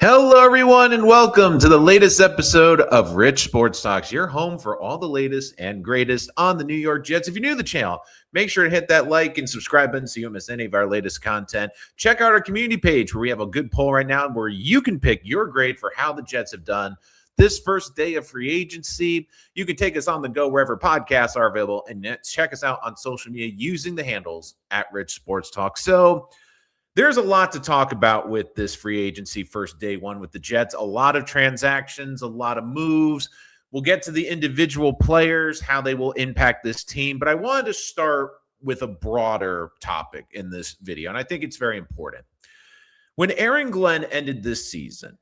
Hello, everyone, and welcome to the latest episode of Rich Sports Talks, your home for all the latest and greatest on the New York Jets. If you're new to the channel, make sure to hit that like and subscribe button so you don't miss any of our latest content. Check out our community page where we have a good poll right now where you can pick your grade for how the Jets have done this first day of free agency. You can take us on the go wherever podcasts are available and check us out on social media using the handles at Rich Sports Talk. So, there's a lot to talk about with this free agency first day one with the Jets. A lot of transactions, a lot of moves. We'll get to the individual players, how they will impact this team. But I wanted to start with a broader topic in this video, and I think it's very important. When Aaron Glenn ended this season,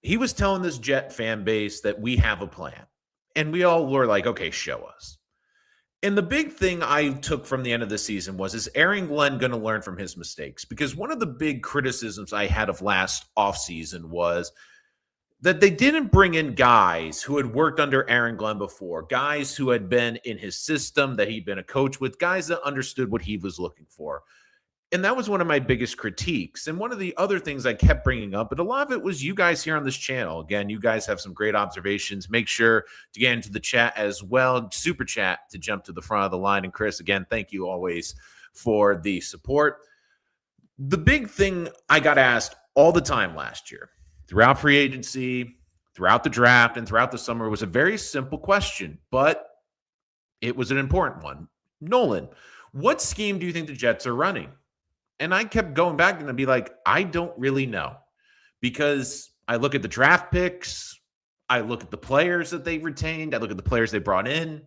he was telling this Jet fan base that we have a plan. And we all were like, okay, show us. And the big thing I took from the end of the season was, is Aaron Glenn going to learn from his mistakes? Because one of the big criticisms I had of last offseason was that they didn't bring in guys who had worked under Aaron Glenn before, guys who had been in his system, that he'd been a coach with, guys that understood what he was looking for. And that was one of my biggest critiques. And one of the other things I kept bringing up, but a lot of it was you guys here on this channel. Again, you guys have some great observations. Make sure to get into the chat as well. Super chat to jump to the front of the line. And Chris, again, thank you always for the support. The big thing I got asked all the time last year, throughout free agency, throughout the draft, and throughout the summer, was a very simple question, but it was an important one. Nolan, what scheme do you think the Jets are running? And I kept going back and I'd be like, I don't really know, because I look at the draft picks, I look at the players that they retained, I look at the players they brought in,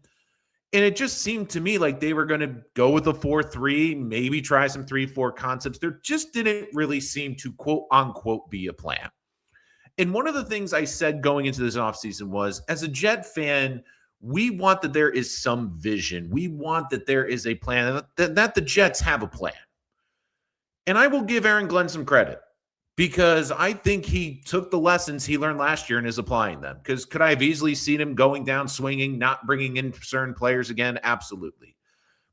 and it just seemed to me like they were going to go with a 4-3, maybe try some 3-4 concepts. There just didn't really seem to, quote unquote, be a plan. And one of the things I said going into this offseason was, as a Jet fan, we want that there is some vision. We want that there is a plan, that the Jets have a plan. And I will give Aaron Glenn some credit, because I think he took the lessons he learned last year and is applying them. Because could I have easily seen him going down swinging, not bringing in certain players again? Absolutely.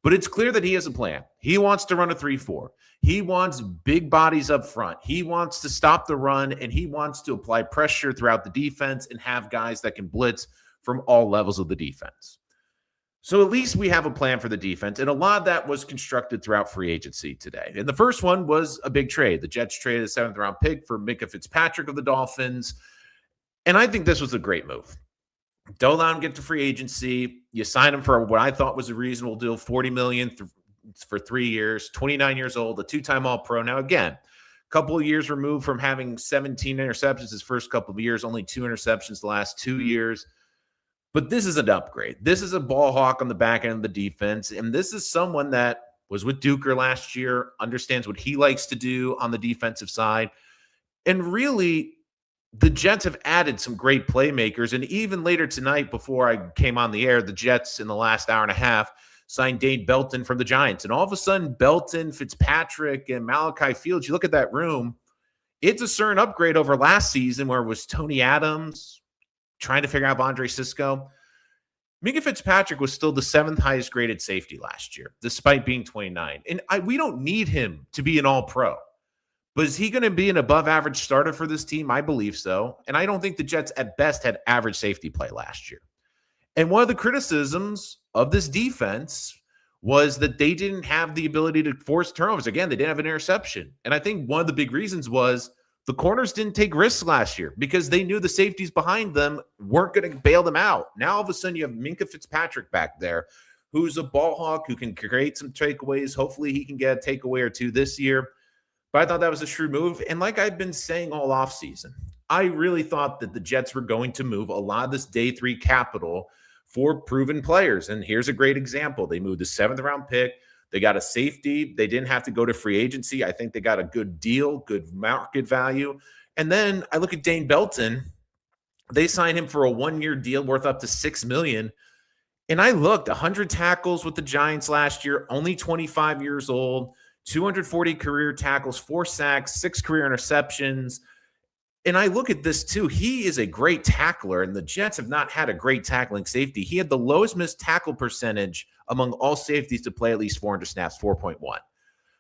But it's clear that he has a plan. He wants to run a 3-4. He wants big bodies up front. He wants to stop the run, and he wants to apply pressure throughout the defense and have guys that can blitz from all levels of the defense. So at least we have a plan for the defense, and a lot of that was constructed throughout free agency today. And the first one was a big trade. The Jets traded a 7th-round pick for Minkah Fitzpatrick of the Dolphins, and I think this was a great move. Don't let him get to free agency. You sign him for what I thought was a reasonable deal, $40 million for 3 years, 29 years old, a two-time All-Pro. Now, again, a couple of years removed from having 17 interceptions his first couple of years, only 2 interceptions the last 2 years. But this is an upgrade. This is a ball hawk on the back end of the defense. And this is someone that was with Duker last year, understands what he likes to do on the defensive side. And really, the Jets have added some great playmakers. And even later tonight, before I came on the air, the Jets in the last hour and a half signed Dane Belton from the Giants. And all of a sudden, Belton, Fitzpatrick, and Malachi Fields, you look at that room, it's a certain upgrade over last season where it was Tony Adams trying to figure out Andre Sisco. Minkah Fitzpatrick was still the 7th highest graded safety last year, despite being 29. And we don't need him to be an all-pro. But is he going to be an above-average starter for this team? I believe so. And I don't think the Jets at best had average safety play last year. And one of the criticisms of this defense was that they didn't have the ability to force turnovers. Again, they didn't have an interception. And I think one of the big reasons was the corners didn't take risks last year because they knew the safeties behind them weren't going to bail them out. Now, all of a sudden, you have Minkah Fitzpatrick back there, who's a ball hawk, who can create some takeaways. Hopefully, he can get a takeaway or two this year. But I thought that was a shrewd move. And like I've been saying all offseason, I really thought that the Jets were going to move a lot of this day 3 capital for proven players. And here's a great example. They moved the 7th-round pick. They got a safety. They didn't have to go to free agency. I think they got a good deal, good market value. And then I look at Dane Belton. They signed him for a 1-year deal worth up to $6 million. And I looked, 100 tackles with the Giants last year, only 25 years old, 240 career tackles, 4 sacks, 6 career interceptions. And I look at this too. He is a great tackler, and the Jets have not had a great tackling safety. He had the lowest missed tackle percentage among all safeties to play at least 400 snaps, 4.1.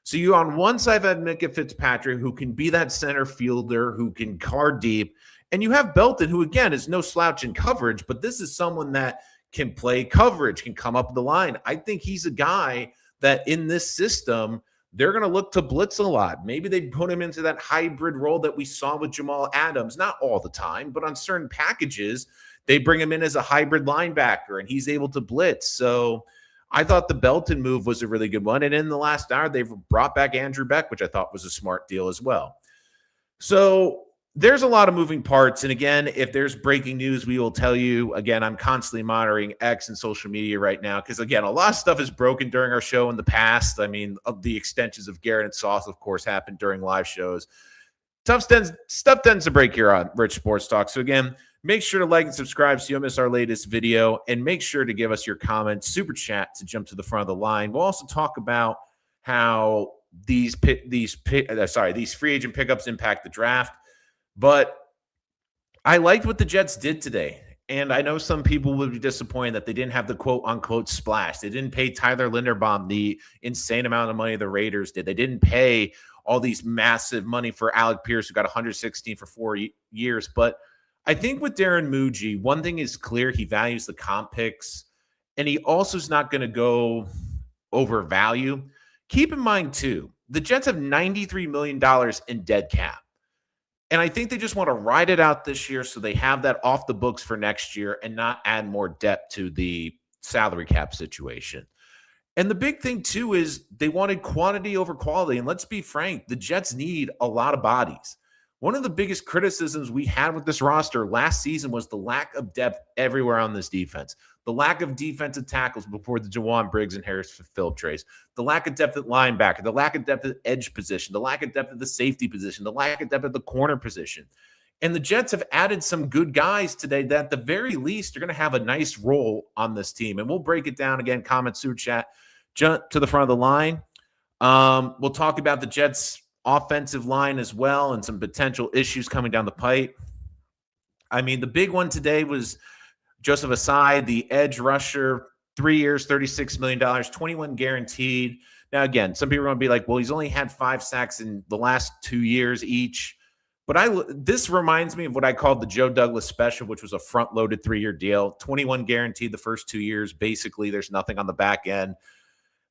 So you on one side have Micah Fitzpatrick, who can be that center fielder, who can card deep, and you have Belton, who again is no slouch in coverage, but this is someone that can play coverage, can come up the line. I think he's a guy that in this system, they're going to look to blitz a lot. Maybe they put him into that hybrid role that we saw with Jamal Adams, not all the time, but on certain packages, they bring him in as a hybrid linebacker and he's able to blitz. So I thought the Belton move was a really good one. And in the last hour, they've brought back Andrew Beck, which I thought was a smart deal as well. So there's a lot of moving parts. And again, if there's breaking news, we will tell you. Again, I'm constantly monitoring X and social media right now because, again, a lot of stuff is broken during our show in the past. I mean, of the extensions of Garrett and Sauce, of course, happened during live shows. Stuff tends to break here on Rich Sports Talk. So, again, make sure to like and subscribe so you don't miss our latest video. And make sure to give us your comments, super chat to jump to the front of the line. We'll also talk about how these free agent pickups impact the draft. But I liked what the Jets did today. And I know some people would be disappointed that they didn't have the quote-unquote splash. They didn't pay Tyler Linderbaum the insane amount of money the Raiders did. They didn't pay all these massive money for Alec Pierce, who got 116 for 4 years. But I think with Darren Muji, one thing is clear. He values the comp picks, and he also is not going to go over value. Keep in mind, too, the Jets have $93 million in dead cap. And I think they just want to ride it out this year so they have that off the books for next year and not add more depth to the salary cap situation. And the big thing, too, is they wanted quantity over quality. And let's be frank, the Jets need a lot of bodies. One of the biggest criticisms we had with this roster last season was the lack of depth everywhere on this defense. The lack of defensive tackles before the Jawan Briggs and Harris Phillip trades. The lack of depth at linebacker. The lack of depth at edge position. The lack of depth at the safety position. The lack of depth at the corner position. And the Jets have added some good guys today that at the very least are going to have a nice role on this team. And we'll break it down again. Comment, super chat. Jump to the front of the line. We'll talk about the Jets' offensive line as well and some potential issues coming down the pipe. I mean, the big one today was Joseph Asai, the edge rusher, 3 years, $36 million, 21 guaranteed. Now, again, some people are going to be like, well, he's only had 5 sacks in the last 2 years each. But this reminds me of what I called the Joe Douglas special, which was a front-loaded 3-year deal, 21 guaranteed the first 2 years. Basically, there's nothing on the back end.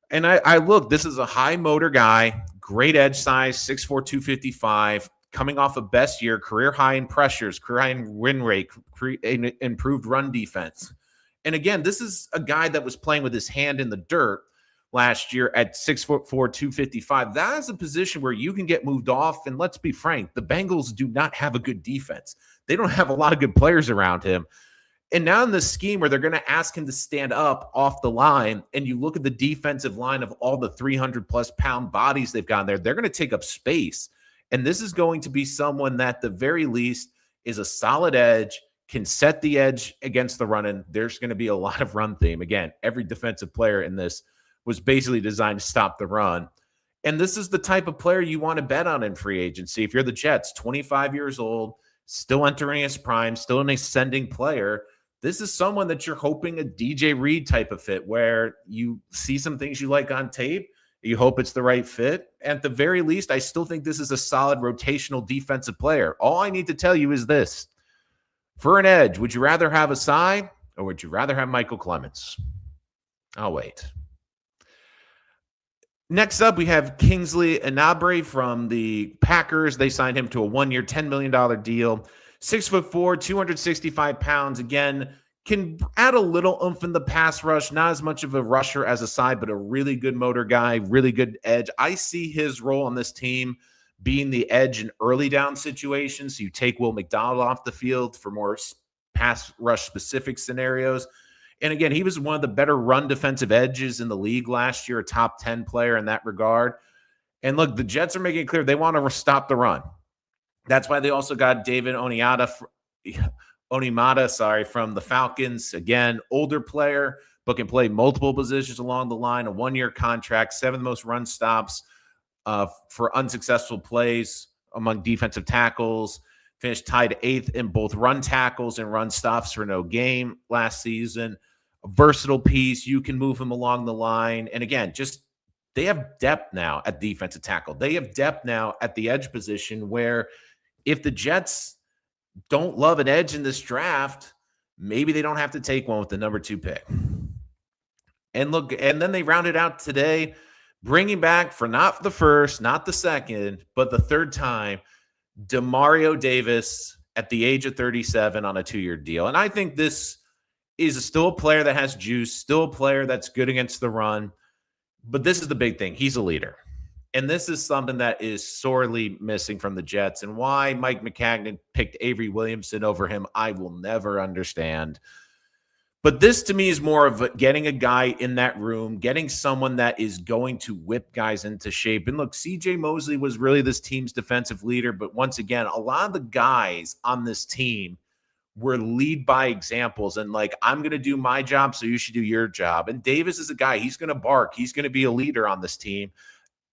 And I look, this is a high motor guy, great edge size, 6'4", 255, coming off a best year, career high in pressures, career high in win rate, improved run defense. And again, this is a guy that was playing with his hand in the dirt last year at 6'4", 255. That is a position where you can get moved off. And let's be frank, the Bengals do not have a good defense. They don't have a lot of good players around him. And now in this scheme where they're going to ask him to stand up off the line, and you look at the defensive line of all the 300-plus pound bodies they've got there, they're going to take up space. And this is going to be someone that at the very least is a solid edge, can set the edge against the run, and there's going to be a lot of run theme. Again, every defensive player in this was basically designed to stop the run. And this is the type of player you want to bet on in free agency. If you're the Jets, 25 years old, still entering his prime, still an ascending player, this is someone that you're hoping a DJ Reed type of fit where you see some things you like on tape. You hope it's the right fit. At the very least, I still think this is a solid rotational defensive player. All I need to tell you is this. For an edge, would you rather have Asai or would you rather have Michael Clements? I'll wait. Next up, we have Kingsley Enabre from the Packers. They signed him to a 1-year, $10 million deal. 6'4", 265 pounds. Again, can add a little oomph in the pass rush. Not as much of a rusher as Asai, but a really good motor guy, really good edge. I see his role on this team being the edge in early down situations. So you take Will McDonald off the field for more pass rush specific scenarios. And again, he was one of the better run defensive edges in the league last year, a top 10 player in that regard. And look, the Jets are making it clear they want to stop the run. That's why they also got David Onyemata from the Falcons. Again, older player, but can play multiple positions along the line, a 1-year contract, 7th most run stops for unsuccessful plays among defensive tackles, finished tied 8th in both run tackles and run stops for no game last season. A versatile piece. You can move him along the line. And again, just They have depth now at defensive tackle. They have depth now at the edge position where if the Jets don't love an edge in this draft, maybe they don't have to take one with the number 2 pick. And look, and then they rounded out today, bringing back for not the first, not the second, but the third time, Demario Davis at the age of 37 on a 2-year deal. And I think this is still a player that has juice, still a player that's good against the run. But this is the big thing. He's a leader. And this is something that is sorely missing from the Jets. And why Mike McCagnon picked Avery Williamson over him, I will never understand. But this to me is more of getting a guy in that room, getting someone that is going to whip guys into shape. And look, CJ Mosley was really this team's defensive leader. But once again, a lot of the guys on this team were lead by examples and like, I'm going to do my job, so you should do your job. And Davis is a guy, he's going to bark. He's going to be a leader on this team.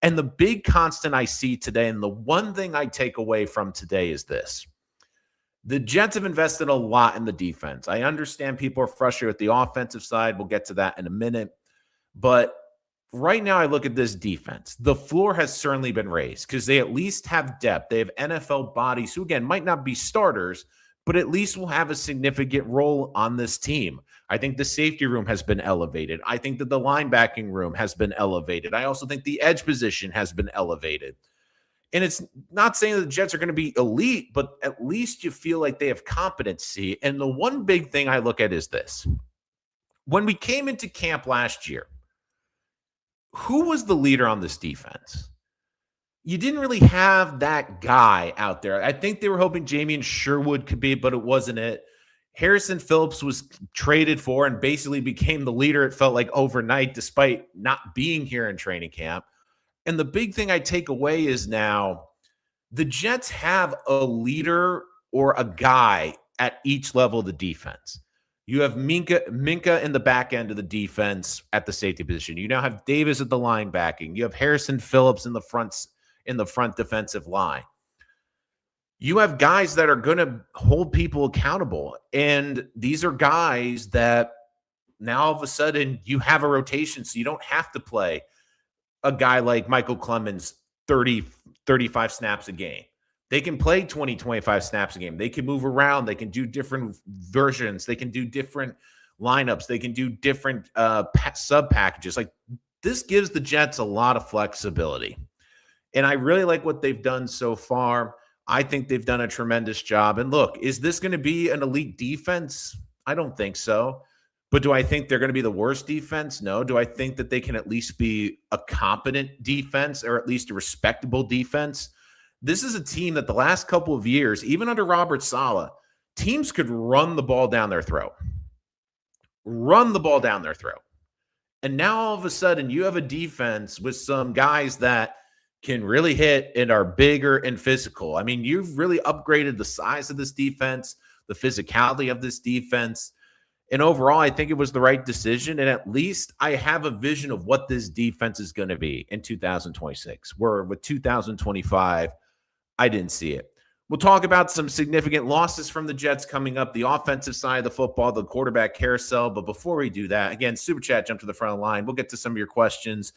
And the big constant I see today, and the one thing I take away from today is this. The Jets have invested a lot in the defense. I understand people are frustrated with the offensive side. We'll get to that in a minute. But right now, I look at this defense. The floor has certainly been raised because they at least have depth. They have NFL bodies who, again, might not be starters, but at least will have a significant role on this team. I think the safety room has been elevated. I think that the linebacking room has been elevated. I also think the edge position has been elevated. And it's not saying that the Jets are going to be elite, but at least you feel like they have competency. And the one big thing I look at is this. When we came into camp last year, who was the leader on this defense? You didn't really have that guy out there. I think they were hoping Jamien Sherwood could be, but it wasn't it. Harrison Phillips was traded for and basically became the leader, it felt like, overnight, despite not being here in training camp. And the big thing I take away is now the Jets have a leader or a guy at each level of the defense. You have Minka in the back end of the defense at the safety position. You now have Davis at the linebacking. You have Harrison Phillips in the front defensive line. You have guys that are going to hold people accountable. And these are guys that now all of a sudden you have a rotation, so you don't have to play a guy like Michael Clemens 30, 35 snaps a game. They can play 20, 25 snaps a game. They can move around. They can do different versions. They can do different lineups. They can do different sub packages. Like, this gives the Jets a lot of flexibility. And I really like what they've done so far. I think they've done a tremendous job. And look, is this going to be an elite defense? I don't think so. But do I think they're going to be the worst defense? No. Do I think that they can at least be a competent defense, or at least a respectable defense? This is a team that the last couple of years, even under Robert Saleh, teams could run the ball down their throat. Run the ball down their throat. And now all of a sudden you have a defense with some guys that can really hit and are bigger and physical. I mean, you've really upgraded the size of this defense, the physicality of this defense. And overall, I think it was the right decision. And at least I have a vision of what this defense is going to be in 2026. Where with 2025, I didn't see it. We'll talk about some significant losses from the Jets coming up, the offensive side of the football, the quarterback carousel. But before we do that, again, Super Chat, jump to the front of the line. We'll get to some of your questions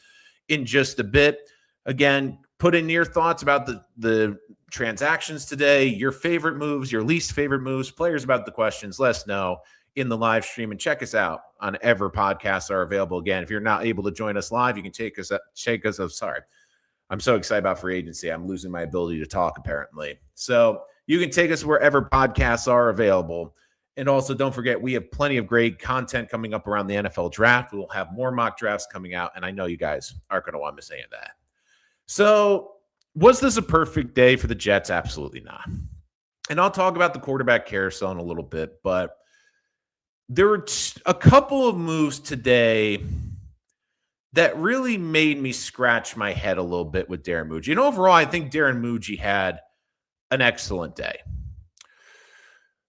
in just a bit. Again, put in your thoughts about the transactions today, your favorite moves, your least favorite moves, players about the questions. Let us know in the live stream, and check us out on ever podcasts are available. Again, if you're not able to join us live, you can take us. Sorry, I'm so excited about free agency. I'm losing my ability to talk, apparently. So you can take us wherever podcasts are available. And also, don't forget, we have plenty of great content coming up around the NFL draft. We'll have more mock drafts coming out, and I know you guys aren't going to want to miss any of that. So was this a perfect day for the Jets? Absolutely not. And I'll talk about the quarterback carousel in a little bit, but there were a couple of moves today that really made me scratch my head a little bit with Darren Muji. And overall, I think Darren Muji had an excellent day.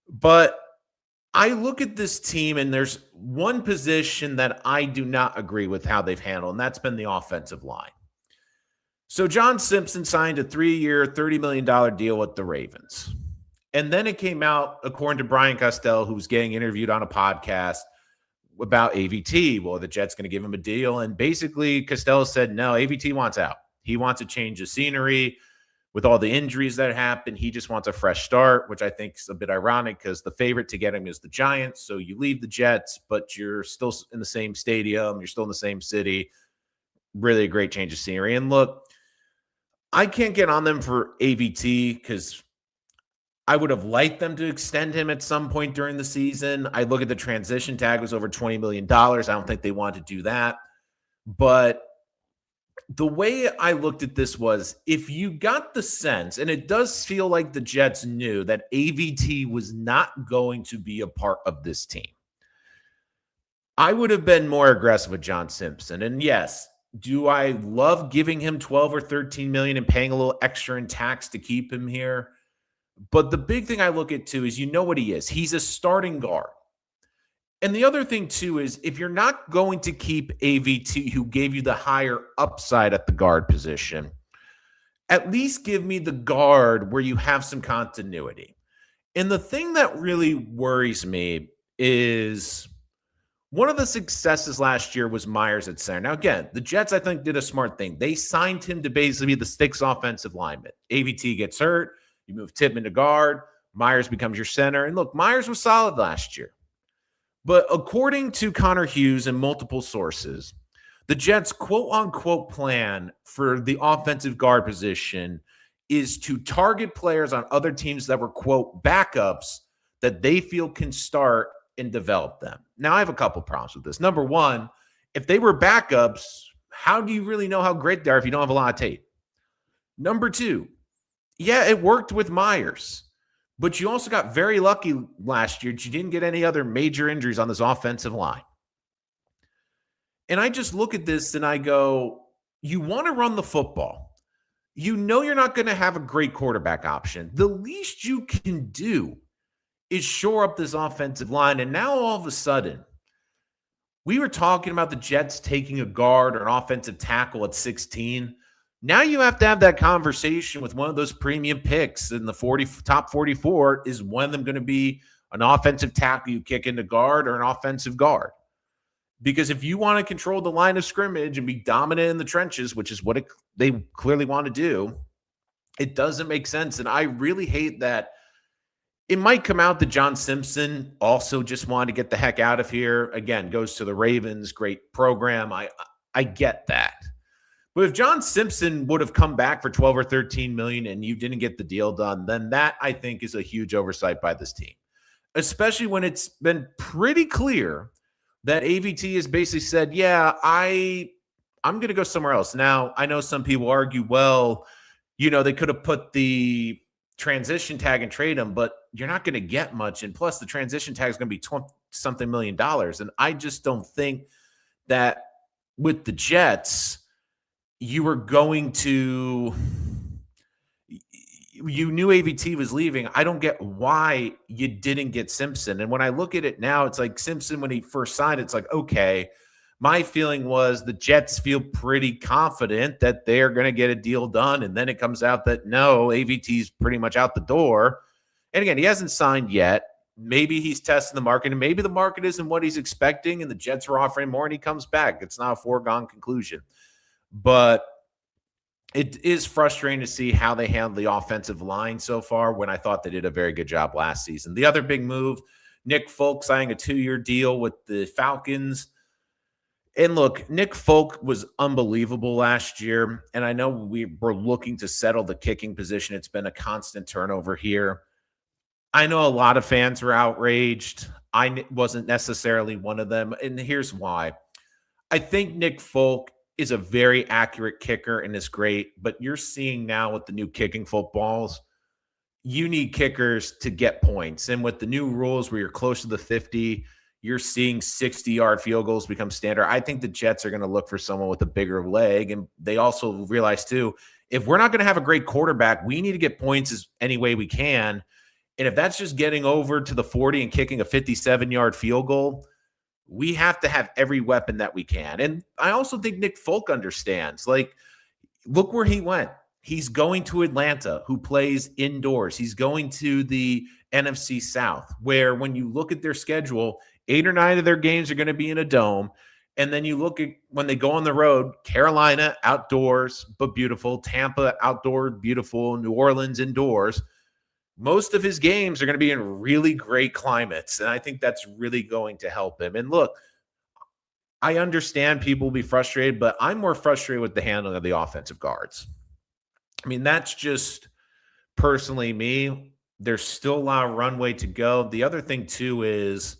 But I look at this team, and there's one position that I do not agree with how they've handled, and that's been the offensive line. So John Simpson signed a 3-year, $30 million deal with the Ravens. And then it came out, according to Brian Costello, who was getting interviewed on a podcast, about AVT. Well, the Jets going to give him a deal. And basically, Costello said, no, AVT wants out. He wants to change the scenery with all the injuries that happened. He just wants a fresh start, which I think is a bit ironic because the favorite to get him is the Giants. So you leave the Jets, but you're still in the same stadium. You're still in the same city. Really a great change of scenery. And look, I can't get on them for AVT because I would have liked them to extend him at some point during the season. I look at the transition tag was over $20 million. I don't think they wanted to do that. But the way I looked at this was, if you got the sense, and it does feel like the Jets knew that AVT was not going to be a part of this team, I would have been more aggressive with John Simpson. And yes, do I love giving him 12 or 13 million and paying a little extra in tax to keep him here? But the big thing I look at too is, you know what he is. He's a starting guard. And the other thing too is, if you're not going to keep AVT, who gave you the higher upside at the guard position, at least give me the guard where you have some continuity. And the thing that really worries me is, one of the successes last year was Myers at center. Now, again, the Jets, I think, did a smart thing. They signed him to basically be the sticks offensive lineman. AVT gets hurt. You move Tippmann to guard. Myers becomes your center. And look, Myers was solid last year. But according to Connor Hughes and multiple sources, the Jets' quote-unquote plan for the offensive guard position is to target players on other teams that were, quote, backups that they feel can start and develop them. Now, I have a couple problems with this. Number one, if they were backups, how do you really know how great they are if you don't have a lot of tape? Number two, yeah, it worked with Myers, but you also got very lucky last year that you didn't get any other major injuries on this offensive line. And I just look at this and I go, you want to run the football. You know you're not going to have a great quarterback option. The least you can do is shore up this offensive line. And now all of a sudden, we were talking about the Jets taking a guard or an offensive tackle at 16. Now you have to have that conversation with one of those premium picks in the top 44. Is one of them going to be an offensive tackle you kick into guard or an offensive guard? Because if you want to control the line of scrimmage and be dominant in the trenches, which is what they clearly want to do, it doesn't make sense. And I really hate that. It might come out that John Simpson also just wanted to get the heck out of here. Again, goes to the Ravens, great program. I get that. But if John Simpson would have come back for 12 or 13 million and you didn't get the deal done, then that, I think, is a huge oversight by this team, especially when it's been pretty clear that AVT has basically said, yeah, I'm going to go somewhere else. Now, I know some people argue, well, they could have put the transition tag and trade him, but you're not going to get much. And plus, the transition tag is going to be $20-something million. And I just don't think that with the Jets, you were going to – you knew AVT was leaving. I don't get why you didn't get Simpson. And when I look at it now, it's like Simpson, when he first signed, it's like, okay, my feeling was the Jets feel pretty confident that they're going to get a deal done. And then it comes out that no, AVT's pretty much out the door. And again, he hasn't signed yet. Maybe he's testing the market, and maybe the market isn't what he's expecting, and the Jets are offering more and he comes back. It's not a foregone conclusion. But it is frustrating to see how they handle the offensive line so far, when I thought they did a very good job last season. The other big move, Nick Folk signing a 2-year deal with the Falcons. And look, Nick Folk was unbelievable last year. And I know we were looking to settle the kicking position. It's been a constant turnover here. I know a lot of fans were outraged. I wasn't necessarily one of them. And here's why. I think Nick Folk is a very accurate kicker and is great, but you're seeing now with the new kicking footballs, you need kickers to get points. And with the new rules where you're close to the 50, you're seeing 60-yard field goals become standard. I think the Jets are going to look for someone with a bigger leg. And they also realize too, if we're not going to have a great quarterback, we need to get points any way we can. And if that's just getting over to the 40 and kicking a 57-yard field goal, we have to have every weapon that we can. And I also think Nick Folk understands. Like, look where he went. He's going to Atlanta, who plays indoors. He's going to the NFC South, where when you look at their schedule, 8 or 9 of their games are going to be in a dome. And then you look at when they go on the road, Carolina outdoors, but beautiful. Tampa outdoor, beautiful. New Orleans indoors. Most of his games are going to be in really great climates. And I think that's really going to help him. And look, I understand people will be frustrated, but I'm more frustrated with the handling of the offensive guards. I mean, that's just personally me. There's still a lot of runway to go. The other thing, too, is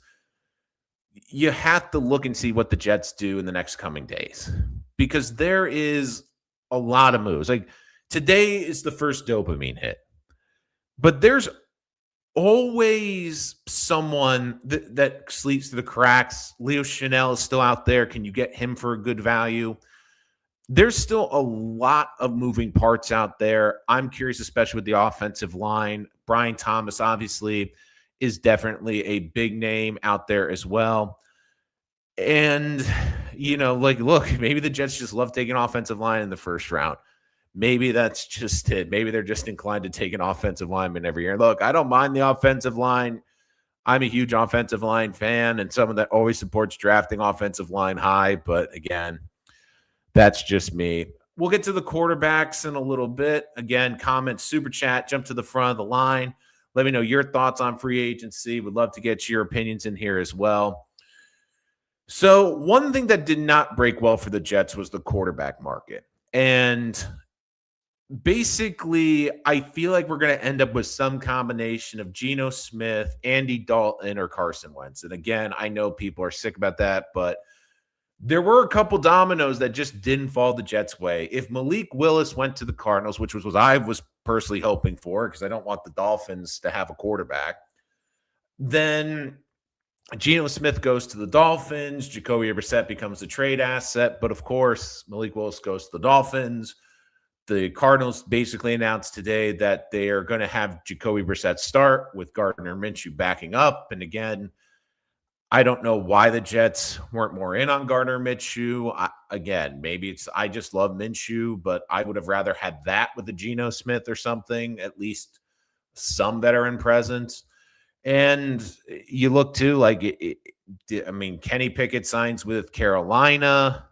you have to look and see what the Jets do in the next coming days because there is a lot of moves. Like today is the first dopamine hit, but there's always someone that sleeps through the cracks. Leo Chanel is still out there. Can you get him for a good value? There's still a lot of moving parts out there. I'm curious, especially with the offensive line. Brian Thomas, obviously, is definitely a big name out there as well. And, look, maybe the Jets just love taking offensive line in the first round. Maybe that's just it. Maybe they're just inclined to take an offensive lineman every year. Look, I don't mind the offensive line. I'm a huge offensive line fan and someone that always supports drafting offensive line high. But again, that's just me. We'll get to the quarterbacks in a little bit. Again, comment, super chat, jump to the front of the line. Let me know your thoughts on free agency. Would love to get your opinions in here as well. So one thing that did not break well for the Jets was the quarterback market. And basically, I feel like we're going to end up with some combination of Geno Smith, Andy Dalton, or Carson Wentz. And again, I know people are sick about that, but there were a couple dominoes that just didn't fall the Jets' way. If Malik Willis went to the Cardinals, which was what I was personally hoping for because I don't want the Dolphins to have a quarterback, then Geno Smith goes to the Dolphins. Jacoby Brissett becomes a trade asset. But, of course, Malik Willis goes to the Dolphins. The Cardinals basically announced today that they are going to have Jacoby Brissett start with Gardner Minshew backing up. And, again, I don't know why the Jets weren't more in on Gardner Minshew. Maybe I just love Minshew, but I would have rather had that with the Geno Smith or something, at least some veteran presence. And you look too, Kenny Pickett signs with Carolina.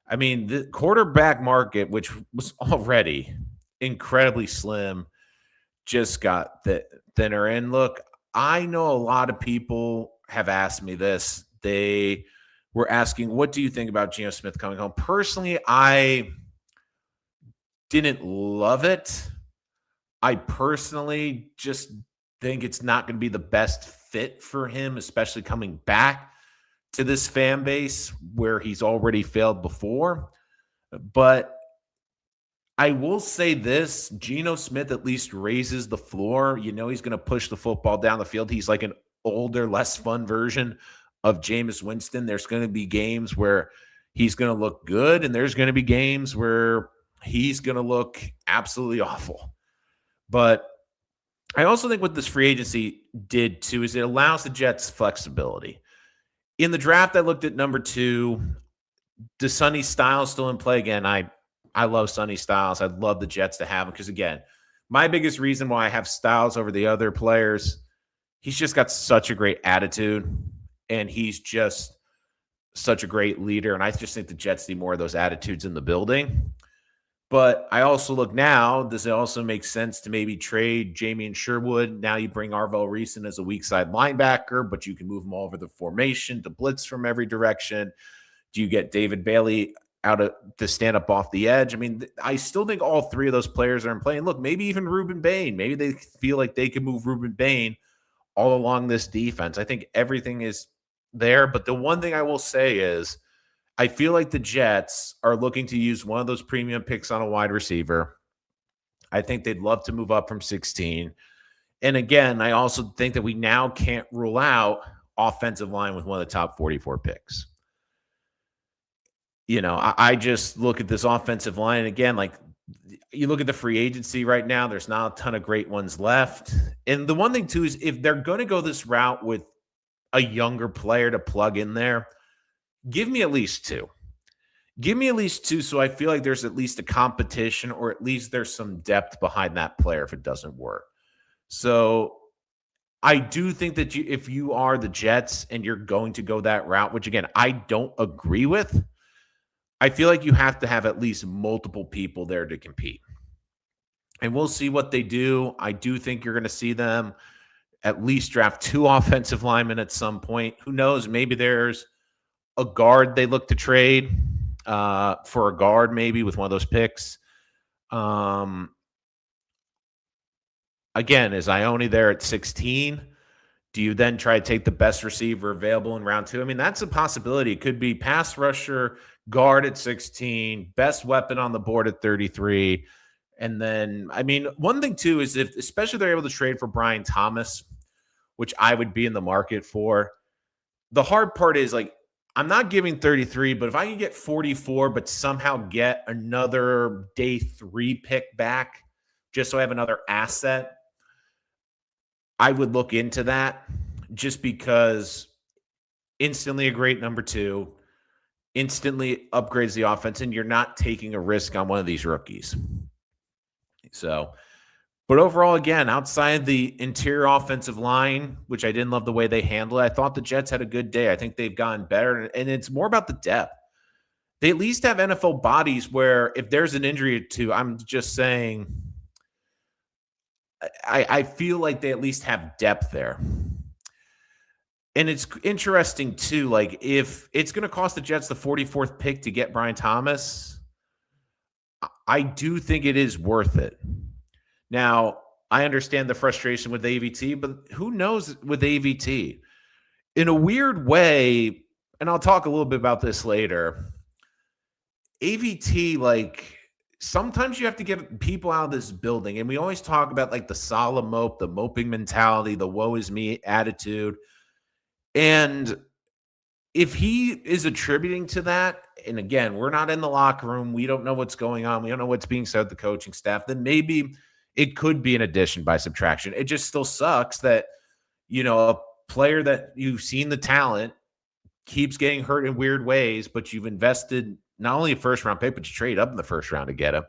I mean, the quarterback market, which was already incredibly slim, just got thinner. And look, I know a lot of people have asked me this. They were asking, what do you think about Geno Smith coming home? Personally, I didn't love it. I personally just think it's not going to be the best fit for him, especially coming back to this fan base where he's already failed before. But I will say this, Geno Smith at least raises the floor. He's going to push the football down the field. He's like an older, less fun version of Jameis Winston. There's going to be games where he's going to look good, and there's going to be games where he's going to look absolutely awful. But I also think what this free agency did, too, is it allows the Jets flexibility. In the draft, I looked at number 2. Does Sonny Styles still in play? Again, I love Sonny Styles. I'd love the Jets to have him because, again, my biggest reason why I have Styles over the other players, he's just got such a great attitude, and he's just such a great leader. And I just think the Jets need more of those attitudes in the building. But I also look now, does it also make sense to maybe trade Jamie Sherwood? Now you bring Arvell Reeson as a weak side linebacker, but you can move him all over the formation to blitz from every direction. Do you get David Bailey to stand up off the edge? I mean, I still think all 3 of those players are in play. And look, maybe even Ruben Bain. Maybe they feel like they can move Ruben Bain all along this defense. I think everything is there. But the one thing I will say is I feel like the Jets are looking to use one of those premium picks on a wide receiver. I think they'd love to move up from 16. And again, I also think that we now can't rule out offensive line with one of the top 44 picks. I just look at this offensive line, and again, like you look at the free agency right now, there's not a ton of great ones left. And the one thing, too, is if they're going to go this route with a younger player to plug in there, give me at least 2. Give me at least 2 so I feel like there's at least a competition or at least there's some depth behind that player if it doesn't work. So I do think that if you are the Jets and you're going to go that route, which again, I don't agree with, I feel like you have to have at least multiple people there to compete. And we'll see what they do. I do think you're going to see them at least draft 2 offensive linemen at some point. Who knows? Maybe there's a guard they look to trade for a guard, maybe with one of those picks. Again, is Ione there at 16? Do you then try to take the best receiver available in round 2? I mean, that's a possibility. It could be pass rusher, guard at 16, best weapon on the board at 33. And then, I mean, one thing too is if, especially they're able to trade for Brian Thomas, which I would be in the market for. The hard part is like, I'm not giving 33, but if I can get 44, but somehow get another day 3 pick back, just so I have another asset, I would look into that just because instantly a great number 2, instantly upgrades the offense, and you're not taking a risk on one of these rookies. So, but overall, again, outside the interior offensive line, which I didn't love the way they handled it, I thought the Jets had a good day. I think they've gotten better, and it's more about the depth. They at least have NFL bodies where if there's an injury or two, I'm just saying, I feel like they at least have depth there. And it's interesting, too, like if it's going to cost the Jets the 44th pick to get Brian Thomas, I do think it is worth it. Now, I understand the frustration with AVT, but who knows with AVT? In a weird way, and I'll talk a little bit about this later, AVT, like, sometimes you have to get people out of this building. And we always talk about, like, the solemn mope, the moping mentality, the woe is me attitude. And if he is attributing to that, and again, we're not in the locker room, we don't know what's going on, we don't know what's being said to the coaching staff, then maybe it could be an addition by subtraction. It just still sucks that, you know, a player that you've seen the talent keeps getting hurt in weird ways, but you've invested not only a first-round pick, but you trade up in the first round to get him,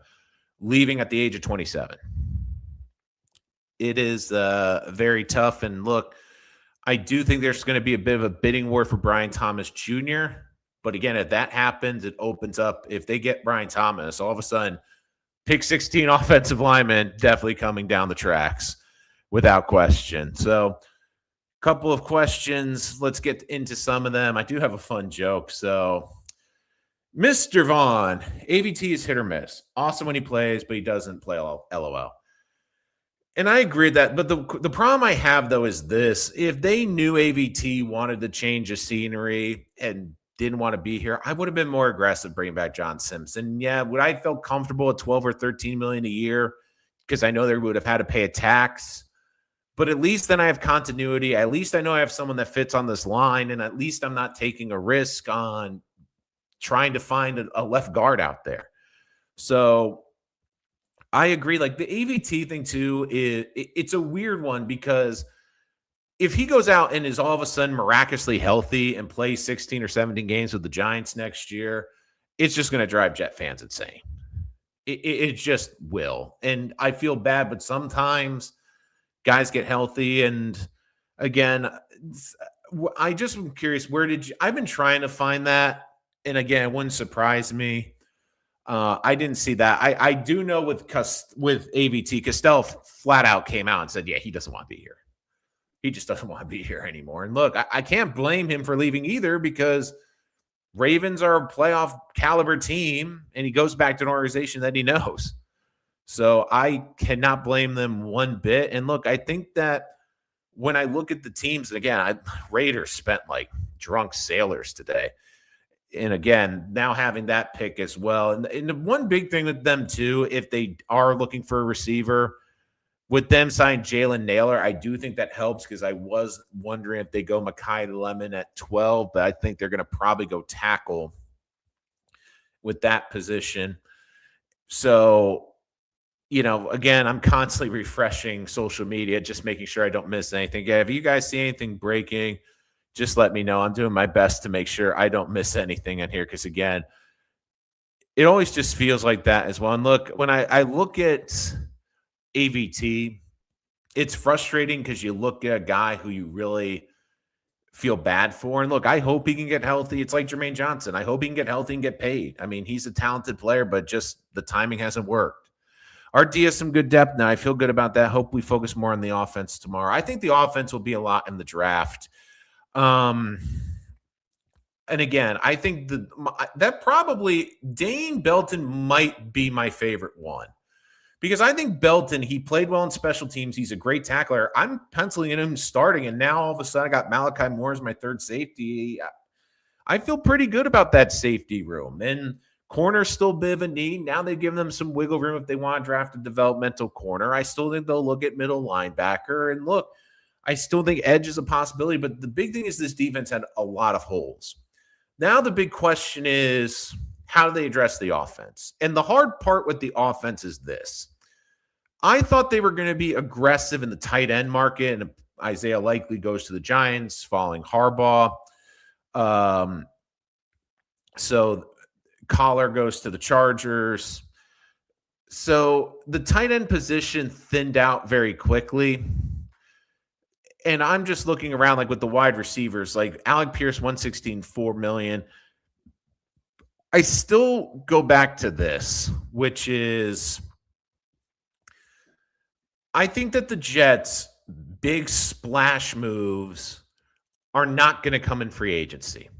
leaving at the age of 27. It is very tough, and look, I do think there's going to be a bit of a bidding war for Brian Thomas Jr., but again, if that happens, it opens up. If they get Brian Thomas, all of a sudden, pick 16 offensive linemen definitely coming down the tracks without question. So a couple of questions. Let's get into some of them. I do have a fun joke. So Mr. Vaughn, AVT is hit or miss. Awesome when he plays, but he doesn't play LOL. And I agree with that. But the problem I have, though, is this. If they knew AVT wanted to change the scenery and didn't want to be here, I would have been more aggressive bringing back John Simpson. Yeah, would I feel comfortable at 12 or 13 million a year? Because I know they would have had to pay a tax. But at least then I have continuity. At least I know I have someone that fits on this line. And at least I'm not taking a risk on trying to find a left guard out there. So I agree. Like the AVT thing too, it's a weird one because if he goes out and is all of a sudden miraculously healthy and plays 16 or 17 games with the Giants next year, it's just going to drive Jet fans insane. It just will. And I feel bad, but sometimes guys get healthy. And again, I just am curious, I've been trying to find that. And again, it wouldn't surprise me. I didn't see that. I do know with AVT, Castell flat out came out and said, yeah, he doesn't want to be here. He just doesn't want to be here anymore. And look, I can't blame him for leaving either because Ravens are a playoff caliber team and he goes back to an organization that he knows. So I cannot blame them one bit. And look, I think that when I look at the teams, again, Raiders spent like drunk sailors today. And again, now having that pick as well. And the one big thing with them too, if they are looking for a receiver, with them signing Jalen Naylor, I do think that helps because I was wondering if they go Mekhi Lemon at 12, but I think they're going to probably go tackle with that position. So, you know, again, I'm constantly refreshing social media, just making sure I don't miss anything. Yeah, if you guys see anything breaking, just let me know. I'm doing my best to make sure I don't miss anything in here because, again, it always just feels like that as well. And look, when I look at AVT, it's frustrating because you look at a guy who you really feel bad for. And look, I hope he can get healthy. It's like Jermaine Johnson. I hope he can get healthy and get paid. I mean, he's a talented player, but just the timing hasn't worked. RD has some good depth now. I feel good about that. Hope we focus more on the offense tomorrow. I think the offense will be a lot in the draft. And again, I think that probably Dane Belton might be my favorite one. Because I think Belton, he played well in special teams. He's a great tackler. I'm penciling in him starting, and now all of a sudden I got Malachi Moore as my third safety. I feel pretty good about that safety room. And corner's still a bit of a need. Now they've given them some wiggle room if they want to draft a developmental corner. I still think they'll look at middle linebacker. And look, I still think edge is a possibility. But the big thing is this defense had a lot of holes. Now the big question is, how do they address the offense? And the hard part with the offense is this. I thought they were going to be aggressive in the tight end market, and Isaiah Likely goes to the Giants, following Harbaugh. So Collar goes to the Chargers. So the tight end position thinned out very quickly. And I'm just looking around like with the wide receivers, like Alec Pierce, 116, $4 million. I still go back to this, which is I think that the Jets' big splash moves are not going to come in free agency.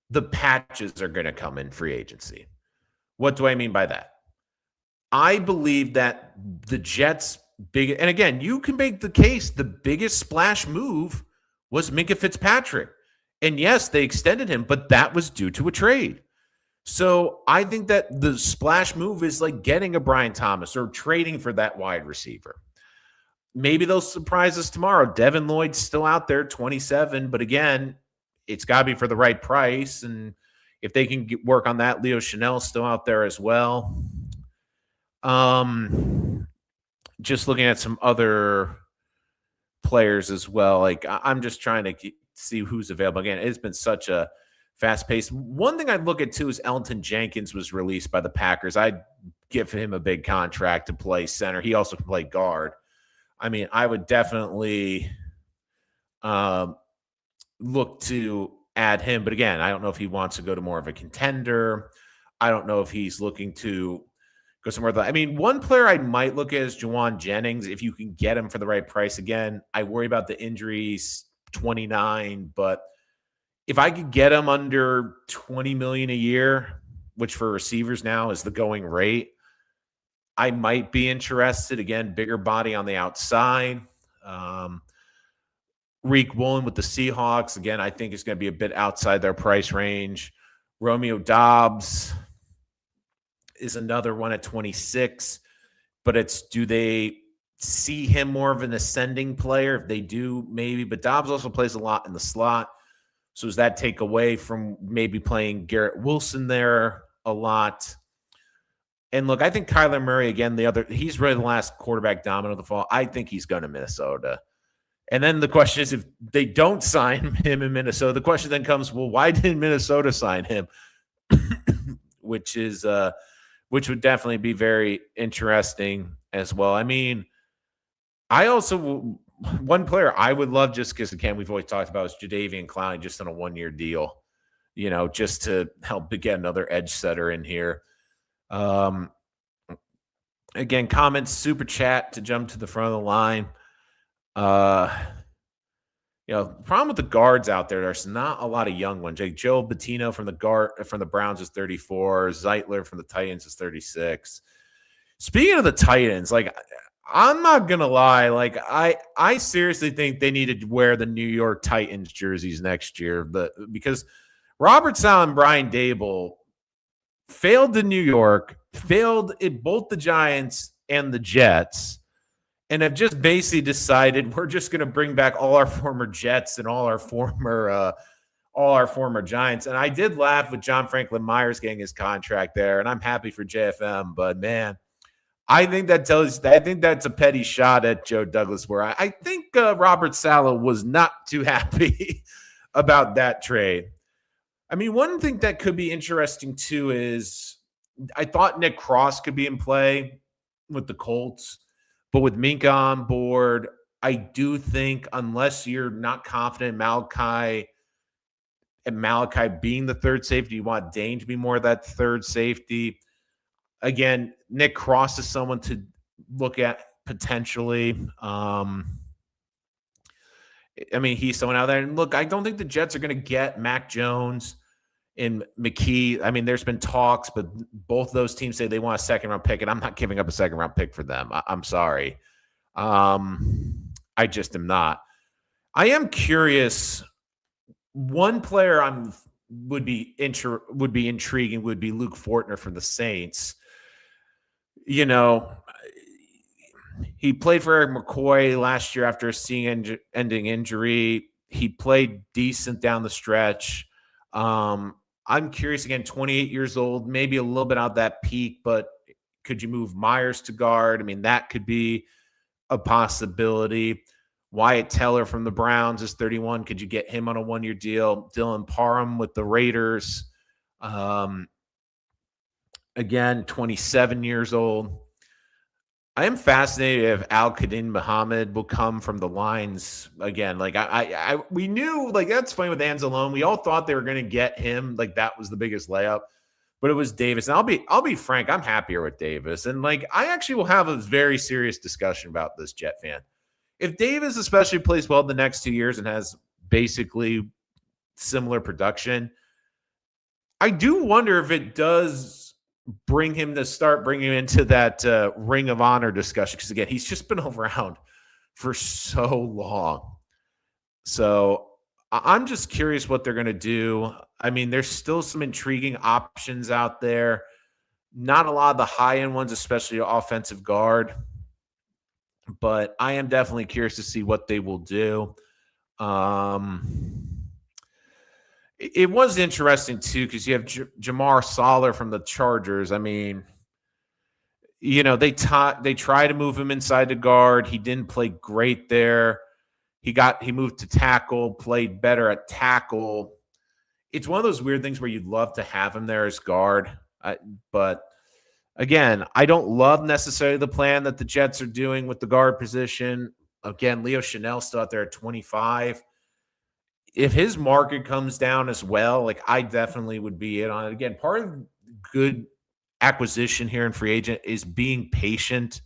The patches are going to come in free agency. What do I mean by that? I believe that the Jets' big, and again, you can make the case the biggest splash move was Minkah Fitzpatrick. And yes, they extended him, but that was due to a trade. So I think that the splash move is like getting a Brian Thomas or trading for that wide receiver. Maybe they'll surprise us tomorrow. Devin Lloyd's still out there, 27. But again, it's got to be for the right price. And if they can work on that, Leo Chanel's still out there as well. Just looking at some other players as well. Like I'm just trying to see who's available. Again, it's been such a fast pace. One thing I'd look at too is Elton Jenkins was released by the Packers. I'd give him a big contract to play center. He also can play guard. I mean, I would definitely look to add him. But again, I don't know if he wants to go to more of a contender. I don't know if he's looking to go somewhere. I mean, one player I might look at is Juwan Jennings. If you can get him for the right price. Again, I worry about the injuries, 29. But if I could get him under $20 million a year, which for receivers now is the going rate, I might be interested. Again, bigger body on the outside. Reek Woolen with the Seahawks. Again, I think is going to be a bit outside their price range. Romeo Doubs is another one at 26. But it's, do they see him more of an ascending player? If they do, maybe. But Doubs also plays a lot in the slot. So does that take away from maybe playing Garrett Wilson there a lot? And look, I think Kyler Murray, again, he's really the last quarterback domino of the fall. I think he's going to Minnesota. And then the question is, if they don't sign him in Minnesota, the question then comes, well, why didn't Minnesota sign him? which would definitely be very interesting as well. I mean, one player I would love, just because, again, we've always talked about, is Jadeveon Clowney, just on a one-year deal, just to help get another edge setter in here. Again, comments, super chat to jump to the front of the line. Problem with the guards out there's not a lot of young ones. Like Joe Bettino from the Browns is 34. Zeitler from the Titans is 36. Speaking of the Titans, like, I'm not gonna lie, like I seriously think they need to wear the New York Titans jerseys next year, because Robert Saleh and Brian Dable failed in New York, failed in both the Giants and the Jets, and have just basically decided we're just going to bring back all our former Jets and all our former Giants. And I did laugh with John Franklin Myers getting his contract there, and I'm happy for JFM. But man, I think that's a petty shot at Joe Douglas. Where I think Robert Saleh was not too happy about that trade. I mean, one thing that could be interesting too is I thought Nick Cross could be in play with the Colts, but with Minka on board, I do think unless you're not confident in Malachi being the third safety, you want Dane to be more of that third safety. Again, Nick Cross is someone to look at potentially. I mean, he's someone out there. And look, I don't think the Jets are going to get Mac Jones and McKee. I mean, there's been talks, but both those teams say they want a second round pick, and I'm not giving up a second round pick for them. I'm sorry. I just am not. I am curious. One player would be intriguing would be Luke Fortner for the Saints. You know, he played for Eric McCoy last year after a season-ending injury. He played decent down the stretch. I'm curious, again, 28 years old, maybe a little bit out that peak, but could you move Myers to guard? I mean, that could be a possibility. Wyatt Teller from the Browns is 31. Could you get him on a one-year deal? Dylan Parham with the Raiders. Again, 27 years old. I am fascinated if Al-Qadim Muhammad will come from the lines again. Like we knew, like that's funny with Anzalone. We all thought they were going to get him. Like that was the biggest layup, but it was Davis. And I'll be frank, I'm happier with Davis. And like I actually will have a very serious discussion about this Jet fan. If Davis especially plays well the next 2 years and has basically similar production, I do wonder if it does bring him into that Ring of Honor discussion. Because again, he's just been around for so long. So I'm just curious what they're going to do. I mean, there's still some intriguing options out there. Not a lot of the high-end ones, especially offensive guard. But I am definitely curious to see what they will do. It was interesting, too, because you have Jamar Soller from the Chargers. I mean, you know, they try to move him inside the guard. He didn't play great there. He moved to tackle, played better at tackle. It's one of those weird things where you'd love to have him there as guard. But, again, I don't love necessarily the plan that the Jets are doing with the guard position. Again, Leo Chanel still out there at 25. If his market comes down as well, like I definitely would be in on it. Again, part of good acquisition here in free agent is being patient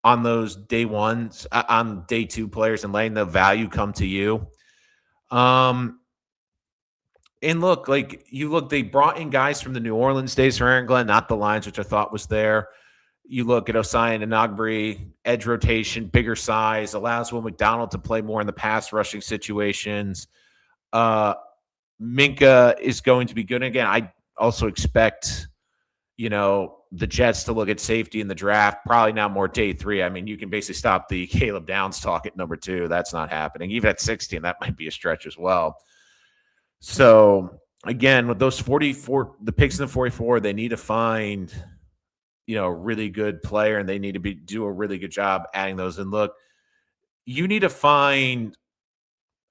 on those day ones, on day two players and letting the value come to you. And look, they brought in guys from the New Orleans days for Aaron Glenn, not the Lions, which I thought was there. You look at Osai and Inagbri, edge rotation, bigger size, allows Will McDonald to play more in the pass rushing situations. Minka is going to be good. Again, I also expect, the Jets to look at safety in the draft, probably now more day 3. I mean, you can basically stop the Caleb Downs talk at number 2. That's not happening. Even at 16, that might be a stretch as well. So, again, with those 44, the picks in the 44, they need to find, a really good player, and they need to do a really good job adding those. And look, you need to find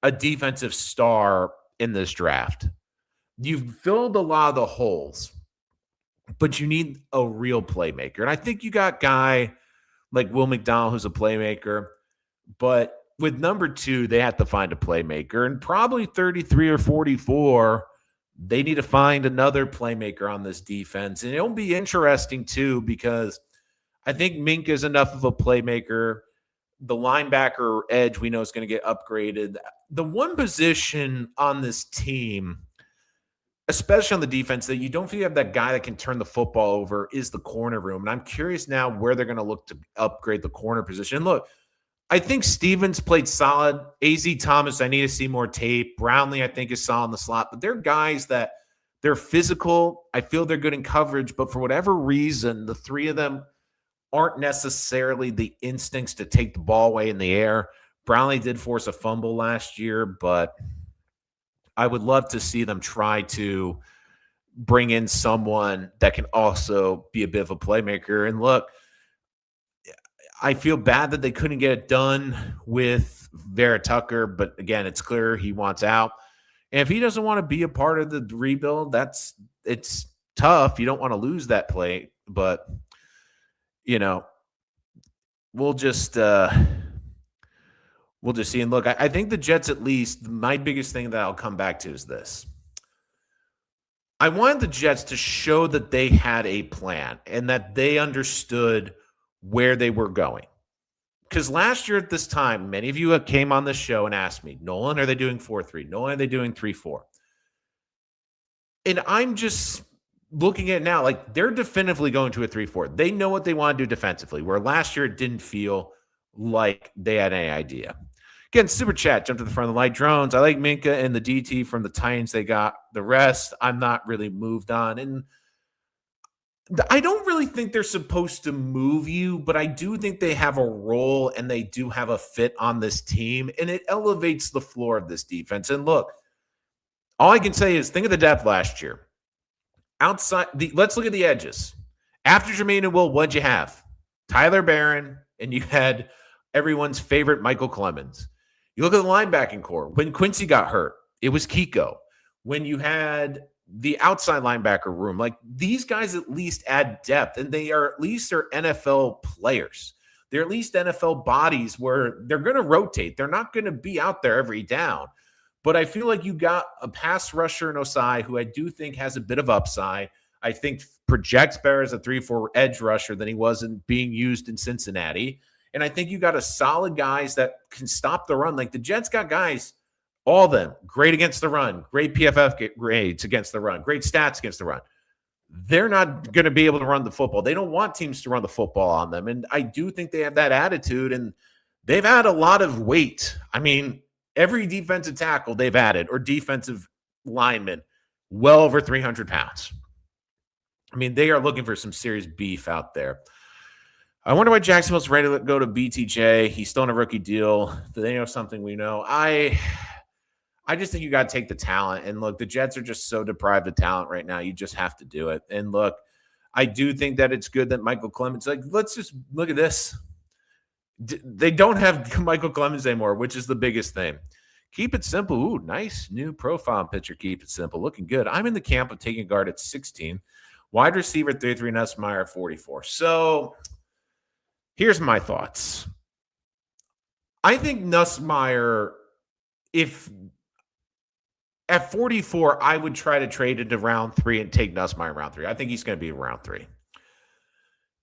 a defensive star in this draft. You've filled a lot of the holes, but you need a real playmaker. And I think you got a guy like Will McDonald who's a playmaker, but with number 2, they have to find a playmaker. And probably 33 or 44, they need to find another playmaker on this defense. And it'll be interesting, too, because I think Mink is enough of a playmaker. The linebacker edge we know is going to get upgraded. The one position on this team, especially on the defense, that you don't feel you have that guy that can turn the football over is the corner room. And I'm curious now where they're going to look to upgrade the corner position. And look, I think Stevens played solid. A.Z. Thomas, I need to see more tape. Brownlee, I think, is solid in the slot. But they're guys that they're physical. I feel they're good in coverage. But for whatever reason, the 3 of them aren't necessarily the instincts to take the ball away in the air. Brownlee did force a fumble last year, but I would love to see them try to bring in someone that can also be a bit of a playmaker. And look, I feel bad that they couldn't get it done with Vera Tucker, but again, it's clear he wants out. And if he doesn't want to be a part of the rebuild, it's tough. You don't want to lose that play, but we'll just we'll just see. And look, I think the Jets, at least, my biggest thing that I'll come back to is this. I wanted the Jets to show that they had a plan and that they understood where they were going. Because last year at this time, many of you came on this show and asked me, Nolan, are they doing 4-3? Nolan, are they doing 3-4? And I'm just looking at it now, like they're definitively going to a 3-4. They know what they want to do defensively, where last year it didn't feel like they had any idea. Again, Super Chat, jump to the front of the light drones. I like Minka and the DT from the Titans. They got the rest. I'm not really moved on. And I don't really think they're supposed to move you, but I do think they have a role and they do have a fit on this team, and it elevates the floor of this defense. And look, all I can say is think of the depth last year. Let's look at the edges. After Jermaine and Will, what'd you have? Tyler Barron, and you had everyone's favorite Michael Clemens. You look at the linebacking core. When Quincy got hurt, it was Kiko. When you had the outside linebacker room, like these guys at least add depth, and they are at least are NFL players. They're at least NFL bodies where they're going to rotate. They're not going to be out there every down. But I feel like you got a pass rusher in Osai who I do think has a bit of upside. I think projects better as a 3-4 edge rusher than he wasn't being used in Cincinnati. And I think you got a solid guys that can stop the run. Like the Jets got guys, all of them, great against the run, great PFF grades against the run, great stats against the run. They're not going to be able to run the football. They don't want teams to run the football on them. And I do think they have that attitude, and they've had a lot of weight. I mean, every defensive tackle they've added or defensive lineman, well over 300 pounds. I mean, they are looking for some serious beef out there. I wonder why Jacksonville's ready to go to BTJ. He's still on a rookie deal. Do they know something we know? I just think you got to take the talent. And look, the Jets are just so deprived of talent right now. You just have to do it. And look, I do think that it's good that Michael Clemens, like, let's just look at this. They don't have Michael Clemens anymore, which is the biggest thing. Keep it simple. Ooh, nice new profile picture. Keep it simple. Looking good. I'm in the camp of taking guard at 16. Wide receiver 33, Nussmeier at 44. So here's my thoughts. I think Nussmeier, if at 44, I would try to trade into round 3 and take Nussmeier round 3. I think he's going to be round 3.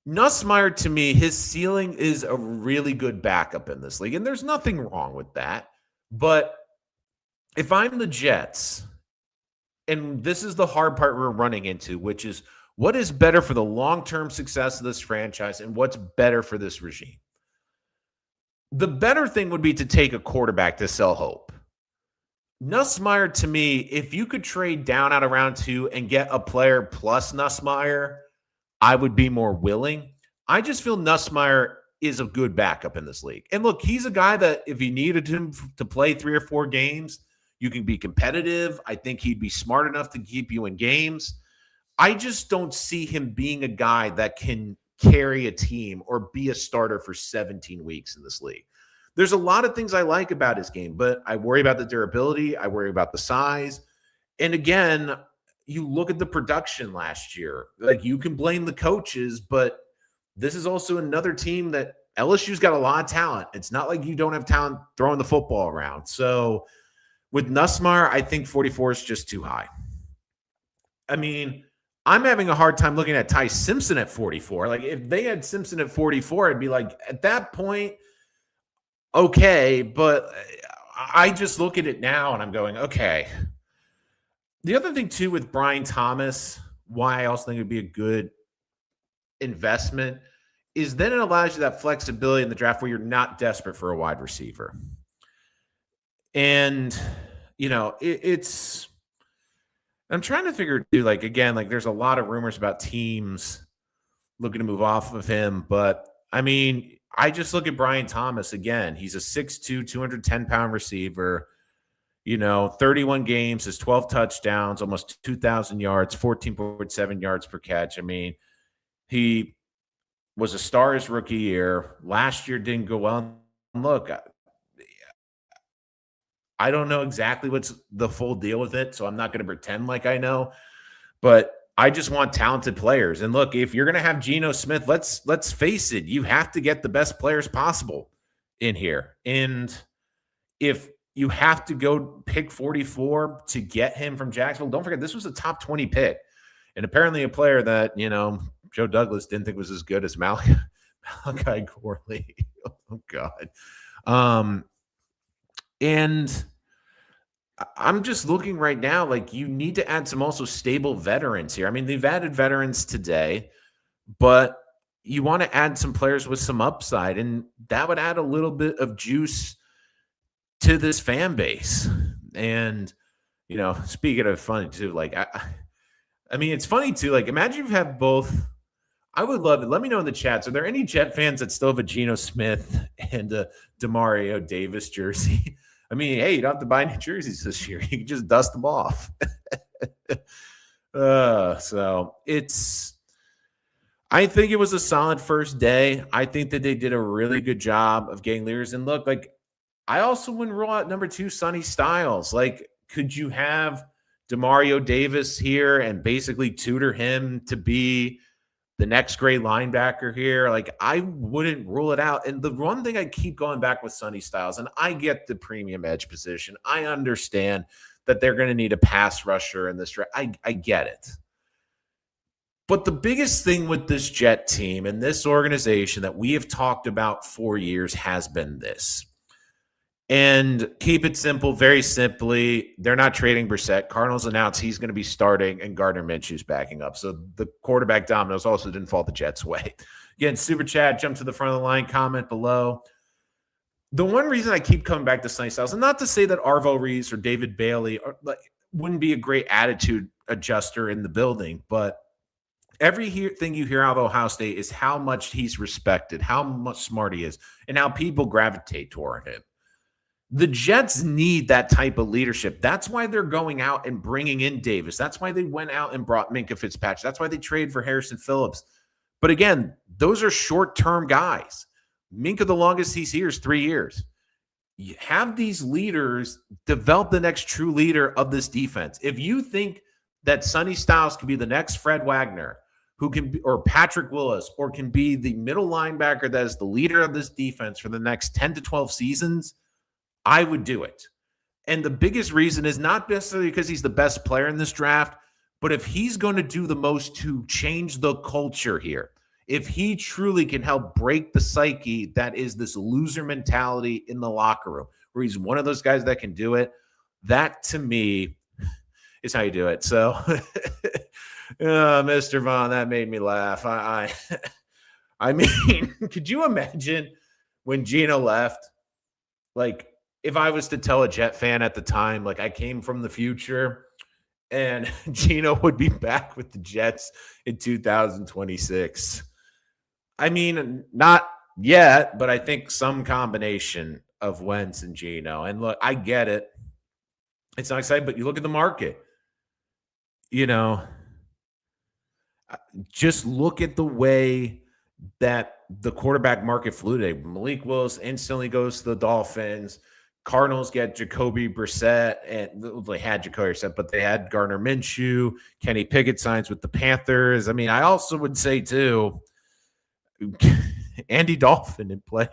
Nussmeier, to me, his ceiling is a really good backup in this league, and there's nothing wrong with that. But if I'm the Jets, and this is the hard part we're running into, which is what is better for the long-term success of this franchise and what's better for this regime? The better thing would be to take a quarterback to sell hope. Nussmeier, to me, if you could trade down out of round 2 and get a player plus Nussmeier, I would be more willing. I just feel Nussmeier is a good backup in this league. And look, he's a guy that if you needed him to play 3 or 4 games, you can be competitive. I think he'd be smart enough to keep you in games. I just don't see him being a guy that can carry a team or be a starter for 17 weeks in this league. There's a lot of things I like about his game, but I worry about the durability. I worry about the size. And again, you look at the production last year. Like, you can blame the coaches, but this is also another team that LSU's got a lot of talent. It's not like you don't have talent throwing the football around. So with Nussmeier, I think 44 is just too high. I mean, I'm having a hard time looking at Ty Simpson at 44. Like, if they had Simpson at 44, I'd be like, at that point, okay. But I just look at it now and I'm going, okay. The other thing, too, with Brian Thomas, why I also think it would be a good investment, is then it allows you that flexibility in the draft where you're not desperate for a wide receiver. And, you know, it's – I'm trying to figure, too, like, again, like, there's a lot of rumors about teams looking to move off of him. But, I mean, I just look at Brian Thomas again. He's a 6'2", 210-pound receiver. You know, 31 games, has 12 touchdowns, almost 2,000 yards, 14.7 yards per catch. I mean, he was a star his rookie year. Last year didn't go well. Look, I don't know exactly what's the full deal with it, so I'm not going to pretend like I know. But I just want talented players. And look, if you're going to have Geno Smith, let's face it, you have to get the best players possible in here. And if you have to go pick 44 to get him from Jacksonville, don't forget this was a top 20 pick. And apparently a player that, Joe Douglas didn't think was as good as Malachi Corley. Oh God. Um, and I'm just looking right now, like you need to add some also stable veterans here. I mean, they've added veterans today, but you want to add some players with some upside, and that would add a little bit of juice to this fan base. And, speaking of funny too, like, I mean, it's funny too. Like, imagine you have both. I would love it. Let me know in the chats. Are there any Jet fans that still have a Geno Smith and a Demario Davis jersey? I mean, hey, you don't have to buy any jerseys this year. You can just dust them off. So I think it was a solid first day. I think that they did a really good job of getting leaders. And look, like, I also wouldn't rule out number 2, Sonny Styles. Like, could you have Demario Davis here and basically tutor him to be the next great linebacker here? Like, I wouldn't rule it out. And the one thing I keep going back with Sonny Styles, and I get the premium edge position. I understand that they're going to need a pass rusher in this draft. I get it. But the biggest thing with this Jet team and this organization that we have talked about for years has been this. And keep it simple, very simply, they're not trading Brissett. Cardinals announced he's going to be starting, and Gardner Minshew's backing up. So the quarterback dominoes also didn't fall the Jets' way. Again, super chat, jump to the front of the line, comment below. The one reason I keep coming back to Sonny Styles, and not to say that Arvo Reese or David Bailey wouldn't be a great attitude adjuster in the building, but everything you hear out of Ohio State is how much he's respected, how much smart he is, and how people gravitate toward him. The Jets need that type of leadership. That's why they're going out and bringing in Davis. That's why they went out and brought Minkah Fitzpatrick. That's why they traded for Harrison Phillips. But again, those are short-term guys. Minkah, the longest he's here is 3 years. You have these leaders develop the next true leader of this defense. If you think that Sonny Styles could be the next Fred Wagner, who can be, or Patrick Willis, or can be the middle linebacker that is the leader of this defense for the next 10 to 12 seasons, I would do it. And the biggest reason is not necessarily because he's the best player in this draft, but if he's going to do the most to change the culture here, if he truly can help break the psyche that is this loser mentality in the locker room, where he's one of those guys that can do it, that to me is how you do it. So, Mr. Vaughn, that made me laugh. I mean, could you imagine when Geno left? Like, if I was to tell a Jet fan at the time, like I came from the future and Geno would be back with the Jets in 2026. I mean, not yet, but I think some combination of Wentz and Geno. And look, I get it. It's not exciting, but you look at the market. Just look at the way that the quarterback market flew today. Malik Willis instantly goes to the Dolphins. Cardinals get Jacoby Brissett, and they had Jacoby Brissett, but they had Gardner Minshew. Kenny Pickett signs with the Panthers. I mean, I also would say, too, Andy Dalton in play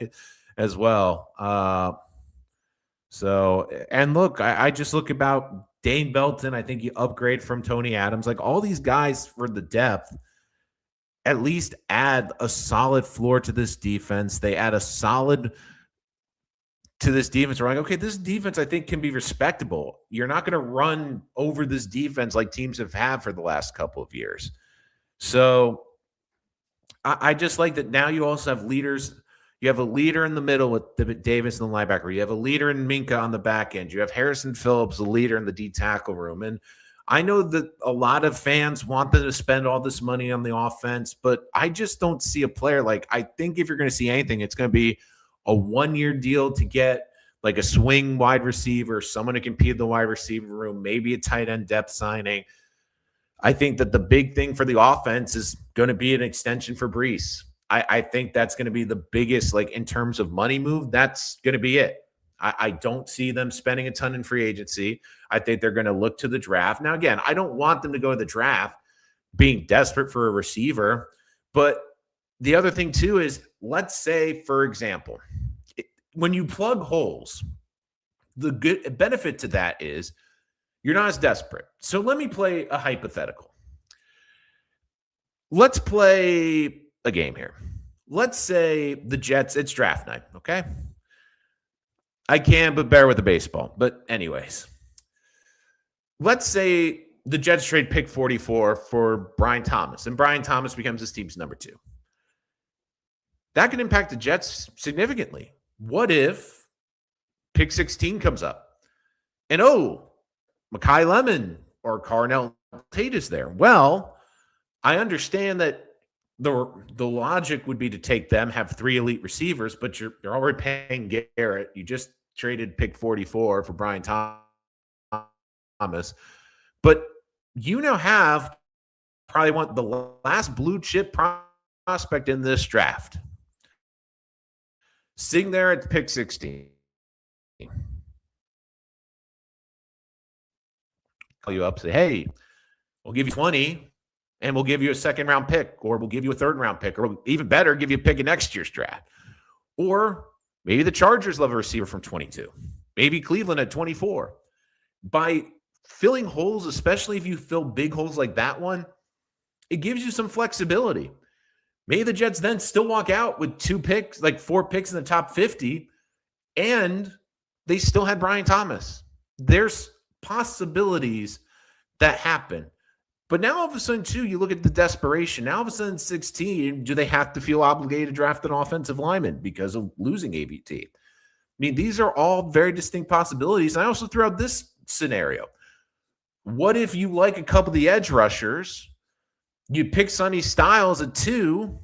as well. And look, I just look about Dane Belton. I think you upgrade from Tony Adams. Like, all these guys for the depth at least add a solid floor to this defense. They add a solid to this defense. We're like, okay, this defense I think can be respectable. You're not going to run over this defense like teams have had for the last couple of years. So I just like that now you also have leaders. You have a leader in the middle with Davis and the linebacker. You have a leader in Minkah on the back end. You have Harrison Phillips, a leader in the D tackle room. And I know that a lot of fans want them to spend all this money on the offense, but I just don't see a player. Like, I think if you're going to see anything, it's going to be a 1-year deal to get like a swing wide receiver, someone to compete in the wide receiver room, maybe a tight end depth signing. I think that the big thing for the offense is going to be an extension for Brees. I think that's going to be the biggest, like, in terms of money move, that's going to be it. I don't see them spending a ton in free agency. I think they're going to look to the draft. Now, again, I don't want them to go to the draft being desperate for a receiver. But the other thing, too, is let's say, for example, when you plug holes, The good benefit to that is you're not as desperate. So let me play a hypothetical. Let's play a game here. Let's say the Jets, it's draft night, okay? I can, but bear with the baseball. But, anyways, let's say the Jets trade pick 44 for Brian Thomas, and Brian Thomas becomes this team's number 2. That could impact the Jets significantly. What if pick 16 comes up and, Mekhi Lemon or Carnell Tate is there? Well, I understand that the logic would be to take them, have 3 elite receivers, but you're already paying Garrett. You just traded pick 44 for Brian Thomas. But you now have probably the last blue chip prospect in this draft. Sitting there at pick 16. Call you up, say, hey, we'll give you 20 and we'll give you a second round pick, or we'll give you a third round pick, or even better, give you a pick in next year's draft. Or maybe the Chargers love a receiver from 22. Maybe Cleveland at 24. By filling holes, especially if you fill big holes like that one, it gives you some flexibility. Maybe the Jets then still walk out with 2 picks, like 4 picks in the top 50, and they still had Brian Thomas. There's possibilities that happen. But now all of a sudden, too, you look at the desperation. Now all of a sudden, 16, do they have to feel obligated to draft an offensive lineman because of losing ABT? I mean, these are all very distinct possibilities. I also throw out this scenario. What if you like a couple of the edge rushers, you pick Sonny Styles at 2,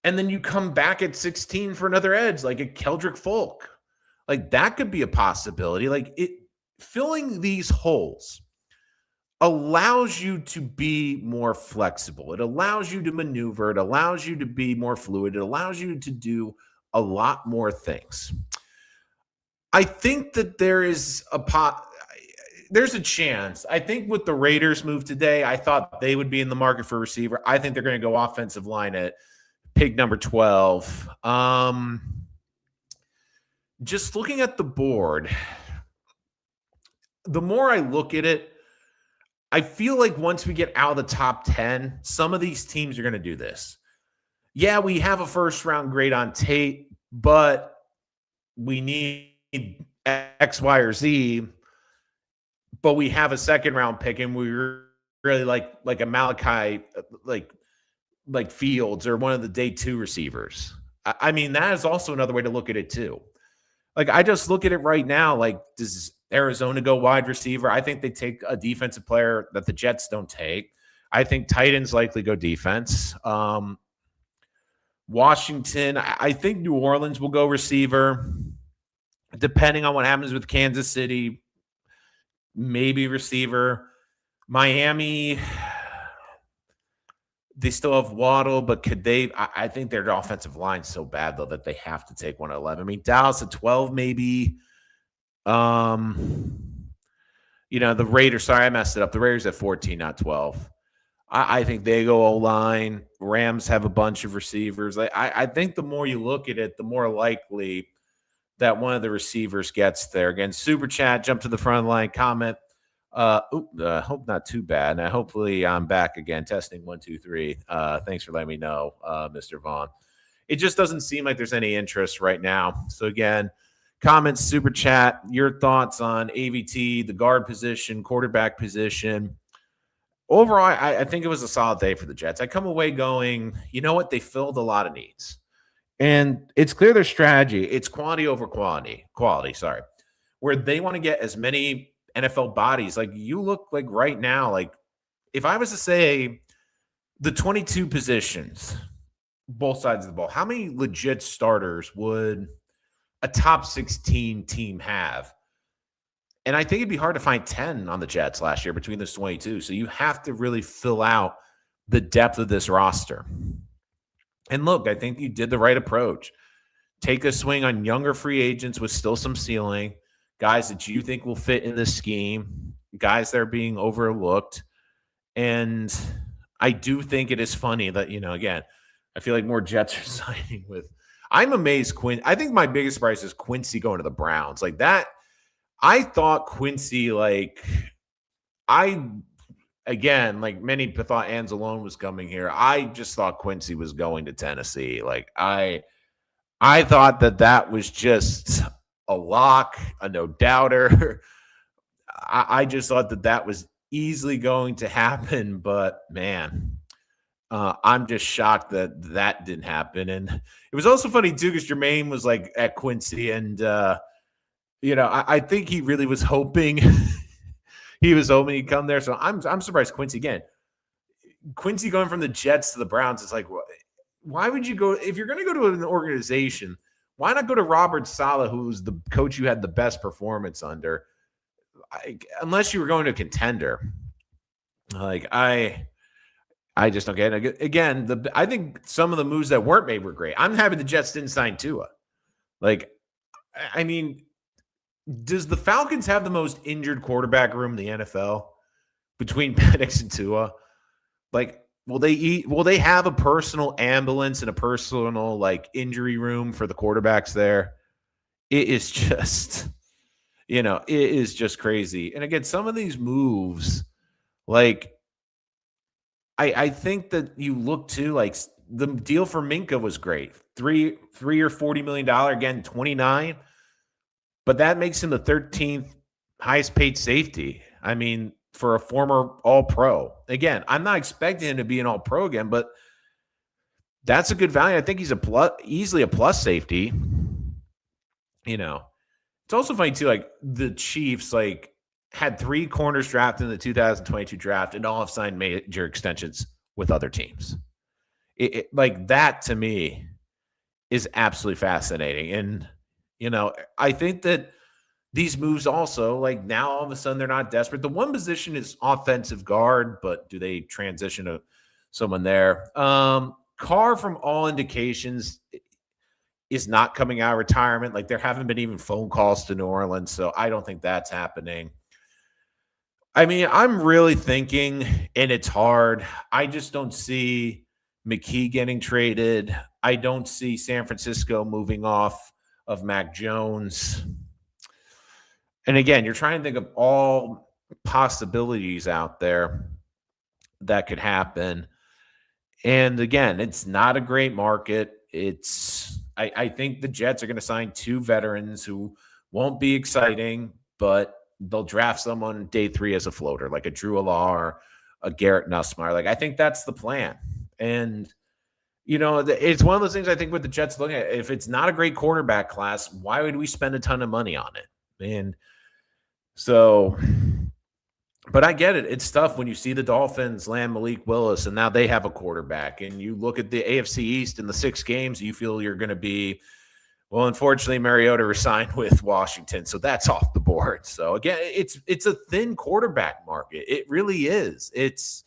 and then you come back at 16 for another edge, like a Keldrick Folk? Like, that could be a possibility. Like, filling these holes allows you to be more flexible. It allows you to maneuver. It allows you to be more fluid. It allows you to do a lot more things. I think that there's a chance. I think with the Raiders move today, I thought they would be in the market for a receiver. I think they're going to go offensive line at pick number 12. Just looking at the board, the more I look at it, I feel like once we get out of the top 10, some of these teams are going to do this. Yeah, we have a first-round grade on Tate, but we need X, Y, or Z, but we have a second-round pick, and we really like a Malachi, like Fields or one of the day 2 receivers. I mean, that is also another way to look at it, too. Like, I just look at it right now, like, does Arizona go wide receiver? I think they take a defensive player that the Jets don't take. I think Titans likely go defense. Washington, I think New Orleans will go receiver. Depending on what happens with Kansas City, maybe receiver. Miami, they still have Waddle, but could they? I think their offensive line's so bad, though, that they have to take one at 11. I mean, Dallas at 12, maybe. The Raiders, sorry, I messed it up. The Raiders at 14, not 12. I think they go O-line. Rams have a bunch of receivers. I think the more you look at it, the more likely that one of the receivers gets there. Again, Super Chat, jump to the front line, comment. Hope not too bad. Now, hopefully I'm back again. Testing 1, 2, 3. Thanks for letting me know, Mr. Vaughn. It just doesn't seem like there's any interest right now. So again, comments, Super Chat, your thoughts on AVT, the guard position, quarterback position. Overall, I think it was a solid day for the Jets. I come away going, you know what? They filled a lot of needs. And it's clear their strategy. It's quantity over quality, where they want to get as many NFL bodies. Like, you look like right now, like if I was to say the 22 positions, both sides of the ball, how many legit starters would a top 16 team have? And I think it'd be hard to find 10 on the Jets last year between those 22. So you have to really fill out the depth of this roster. And look, I think you did the right approach. Take a swing on younger free agents with still some ceiling, guys that you think will fit in this scheme, guys that are being overlooked. And I do think it is funny that, again, I feel like more Jets are signing with. I'm amazed I think my biggest surprise is Quincy going to the Browns. Like that, I thought Quincy, I again, like many thought Anzalone was coming here. I just thought Quincy was going to Tennessee. I thought that was just a lock, a no doubter. I just thought that was easily going to happen, but man, I'm just shocked that didn't happen. And it was also funny too because Jermaine was like at Quincy, and I think he really was hoping he was hoping he'd come there. So I'm surprised Quincy again. Quincy going from the Jets to the Browns, it's like, why would you go if you're going to go to an organization? Why not go to Robert Saleh, who's the coach you had the best performance under? Unless you were going to a contender. I just don't get it. Again, I think some of the moves that weren't made were great. I'm happy the Jets didn't sign Tua. I mean, does the Falcons have the most injured quarterback room in the NFL between Penix and Tua? Will they have a personal ambulance and a personal injury room for the quarterbacks there? It is just, it is just crazy. And again, some of these moves, I think that you look to the deal for Minka was great. Three or $40 million, again, 29. But that makes him the 13th highest paid safety. I mean, for a former All-Pro. Again, I'm not expecting him to be an All-Pro again, but that's a good value. I think he's easily a plus safety. It's also funny too, the Chiefs, had 3 corners drafted in the 2022 draft and all have signed major extensions with other teams. That to me is absolutely fascinating. And, I think that these moves also, now all of a sudden they're not desperate. The one position is offensive guard, but do they transition to someone there? Carr, from all indications, is not coming out of retirement. There haven't been even phone calls to New Orleans, so I don't think that's happening. I mean, I'm really thinking, and it's hard, I just don't see McKee getting traded. I don't see San Francisco moving off of Mac Jones. And again, you're trying to think of all possibilities out there that could happen. And again, it's not a great market. I think the Jets are going to sign 2 veterans who won't be exciting, but they'll draft someone day 3 as a floater, like a Drew Allar or a Garrett Nussmeier. I think that's the plan. And, it's one of those things I think with the Jets looking at, if it's not a great quarterback class, why would we spend a ton of money on it? And so, but I get it. It's tough when you see the Dolphins land Malik Willis and now they have a quarterback, and you look at the AFC East in the 6 games, you feel you're going to be, well, unfortunately, Mariota resigned with Washington, so that's off the board. So again, it's a thin quarterback market. It really is. It's,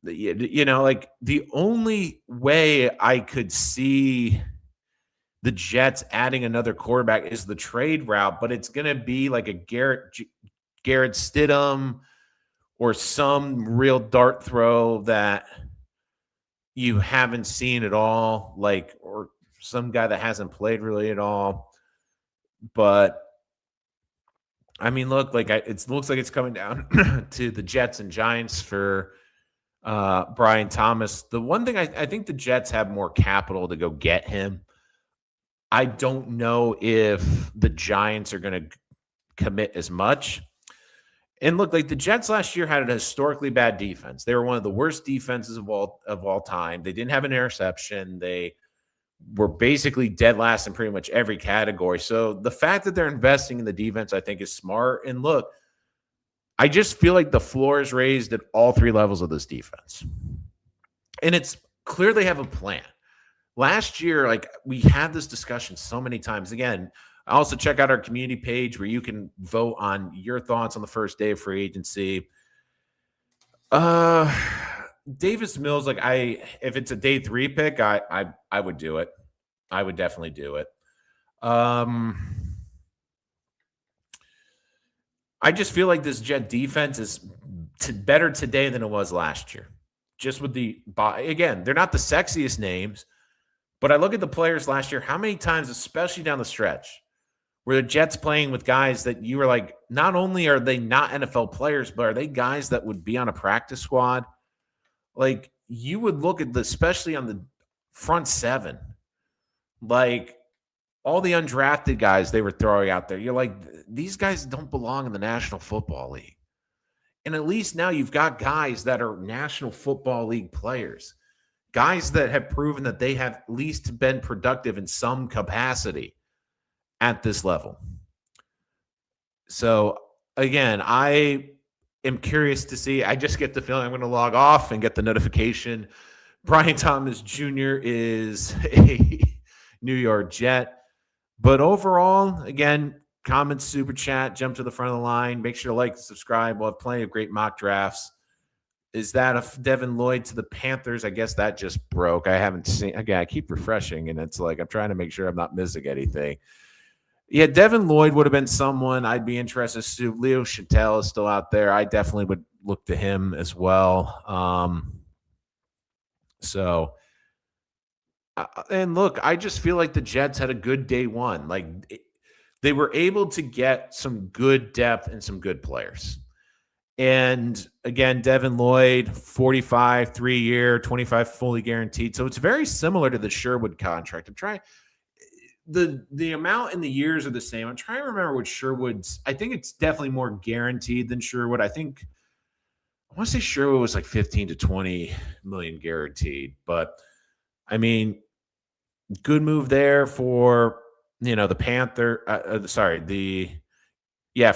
the only way I could see the Jets adding another quarterback is the trade route, but it's going to be like a Garrett Stidham or some real dart throw that you haven't seen at all, or some guy that hasn't played really at all. But I mean, look, it looks like it's coming down to the Jets and Giants for Brian Thomas. The one thing I think the Jets have more capital to go get him. I don't know if the Giants are going to commit as much. And look, the Jets last year had a historically bad defense. They were one of the worst defenses of all time. They didn't have an interception. They were basically dead last in pretty much every category. So the fact that they're investing in the defense, I think, is smart. And look, I just feel like the floor is raised at all 3 levels of this defense. And it's clear they have a plan. Last year, we had this discussion so many times. Again, I also check out our community page where you can vote on your thoughts on the first day of free agency. Davis Mills, if it's a day 3 pick, I would do it. I would definitely do it. I just feel like this Jet defense is better today than it was last year. Just with again, they're not the sexiest names, but I look at the players last year. How many times, especially down the stretch, where the Jets playing with guys that you were like, not only are they not NFL players, but are they guys that would be on a practice squad? Like, you would look at especially on the front seven, like all the undrafted guys they were throwing out there. You're like, these guys don't belong in the National Football League. And at least now you've got guys that are National Football League players, guys that have proven that they have at least been productive in some capacity at this level. So, again, I am curious to see. I just get the feeling I'm going to log off and get the notification. Brian Thomas Jr. is a New York Jet. But overall, again, comment, super chat, jump to the front of the line. Make sure to like and subscribe. We'll have plenty of great mock drafts. Is that a Devin Lloyd to the Panthers? I guess that just broke. I haven't seen. Again, I keep refreshing, and it's like I'm trying to make sure I'm not missing anything. Yeah, Devin Lloyd would have been someone I'd be interested to. Leo Chantel is still out there. I definitely would look to him as well. And look, I just feel like the Jets had a good day one. Like, they were able to get some good depth and some good players. And again, Devin Lloyd, 45, 3-year, 25 fully guaranteed. So it's very similar to the Sherwood contract. I'm trying the amount and the years are the same. I'm trying to remember what Sherwood's. I think it's definitely more guaranteed than Sherwood. I want to say Sherwood was like 15 to 20 million guaranteed, but I mean, good move there for the Panther. For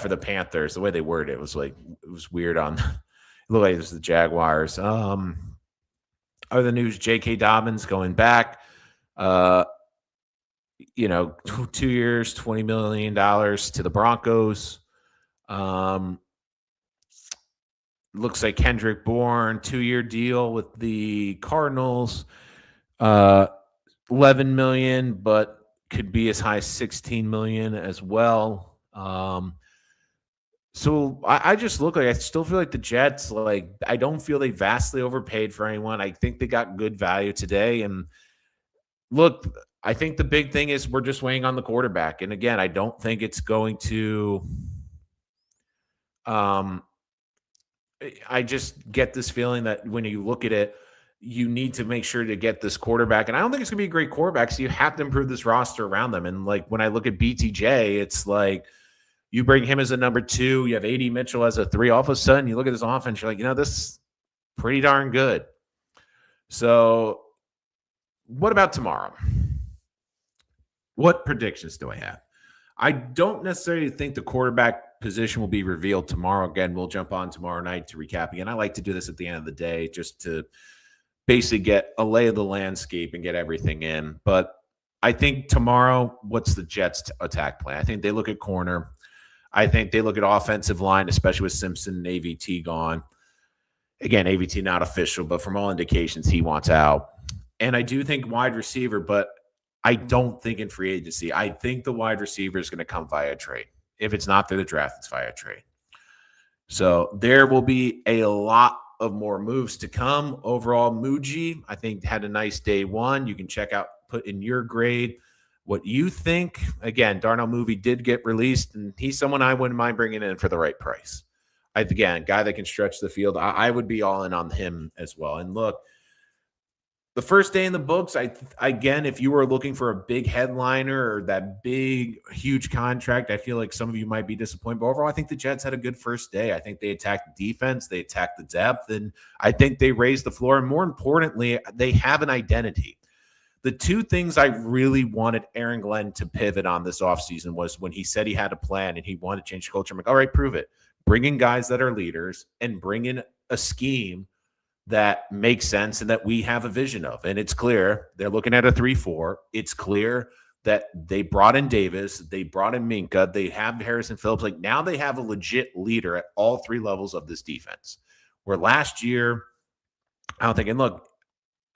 the Panthers. The way they worded it was like it was weird. It looked like it was the Jaguars. Other news: J.K. Dobbins going back. 2 years, $20 million to the Broncos. Looks like Kendrick Bourne, 2-year deal with the Cardinals. 11 million, but could be as high as 16 million as well. So I just look like I still feel like the Jets, like I don't feel they vastly overpaid for anyone. I think they got good value today. And look, I think the big thing is we're just weighing on the quarterback. And again, I don't think it's going to I just get this feeling that when you look at it, you need to make sure to get this quarterback. And I don't think it's going to be a great quarterback, so you have to improve this roster around them. And like when I look at BTJ, it's like you bring him as a number 2, you have A.D. Mitchell as a 3. All of a sudden, you look at this offense, you're like, this is pretty darn good. So what about tomorrow? What predictions do I have? I don't necessarily think the quarterback position will be revealed tomorrow. Again, we'll jump on tomorrow night to recap again. I like to do this at the end of the day just to basically get a lay of the landscape and get everything in. But I think tomorrow, what's the Jets' attack plan? I think they look at corner. I think they look at offensive line, especially with Simpson and AVT gone. Again, AVT not official, but from all indications, he wants out. And I do think wide receiver, but I don't think in free agency. I think the wide receiver is going to come via trade. If it's not through the draft, it's via trade. So there will be a lot of more moves to come. Overall, Muji, I think, had a nice day one. You can check out, put in your grade what you think. Again, Darnell Movie did get released, and he's someone I wouldn't mind bringing in for the right price. Again, guy that can stretch the field. I would be all in on him as well. And look, the first day in the books, again, if you were looking for a big headliner or that big, huge contract, I feel like some of you might be disappointed. But overall, I think the Jets had a good first day. I think they attacked the defense. They attacked the depth. And I think they raised the floor. And more importantly, they have an identity. The two things I really wanted Aaron Glenn to pivot on this offseason was when he said he had a plan and he wanted to change culture. I'm like, all right, prove it. Bring in guys that are leaders and bring in a scheme that makes sense and that we have a vision of. And it's clear they're looking at a 3-4. It's clear that they brought in Davis. They brought in Minka. They have Harrison Phillips. Like now they have a legit leader at all 3 levels of this defense. Where last year, I don't think, and look,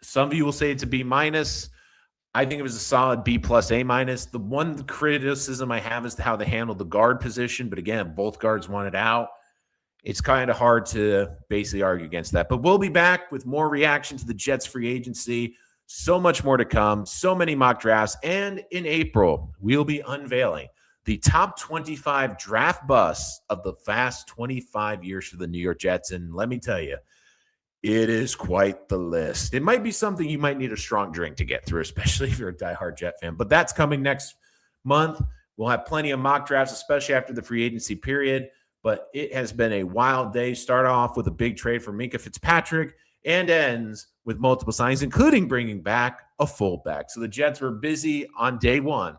some of you will say it's a B-. I think it was a solid B+, A-. The one criticism I have is how they handled the guard position. But again, both guards wanted out. It's kind of hard to basically argue against that. But we'll be back with more reaction to the Jets free agency. So much more to come. So many mock drafts. And in April, we'll be unveiling the top 25 draft busts of the past 25 years for the New York Jets. And let me tell you, it is quite the list. It might be something you might need a strong drink to get through, especially if you're a diehard Jet fan. But that's coming next month. We'll have plenty of mock drafts, especially after the free agency period. But it has been a wild day. Start off with a big trade for Minkah Fitzpatrick and ends with multiple signings, including bringing back a fullback. So the Jets were busy on day one.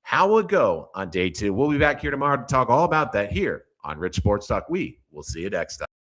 How will it go on day two? We'll be back here tomorrow to talk all about that here on Rich Sports Talk. We will see you next time.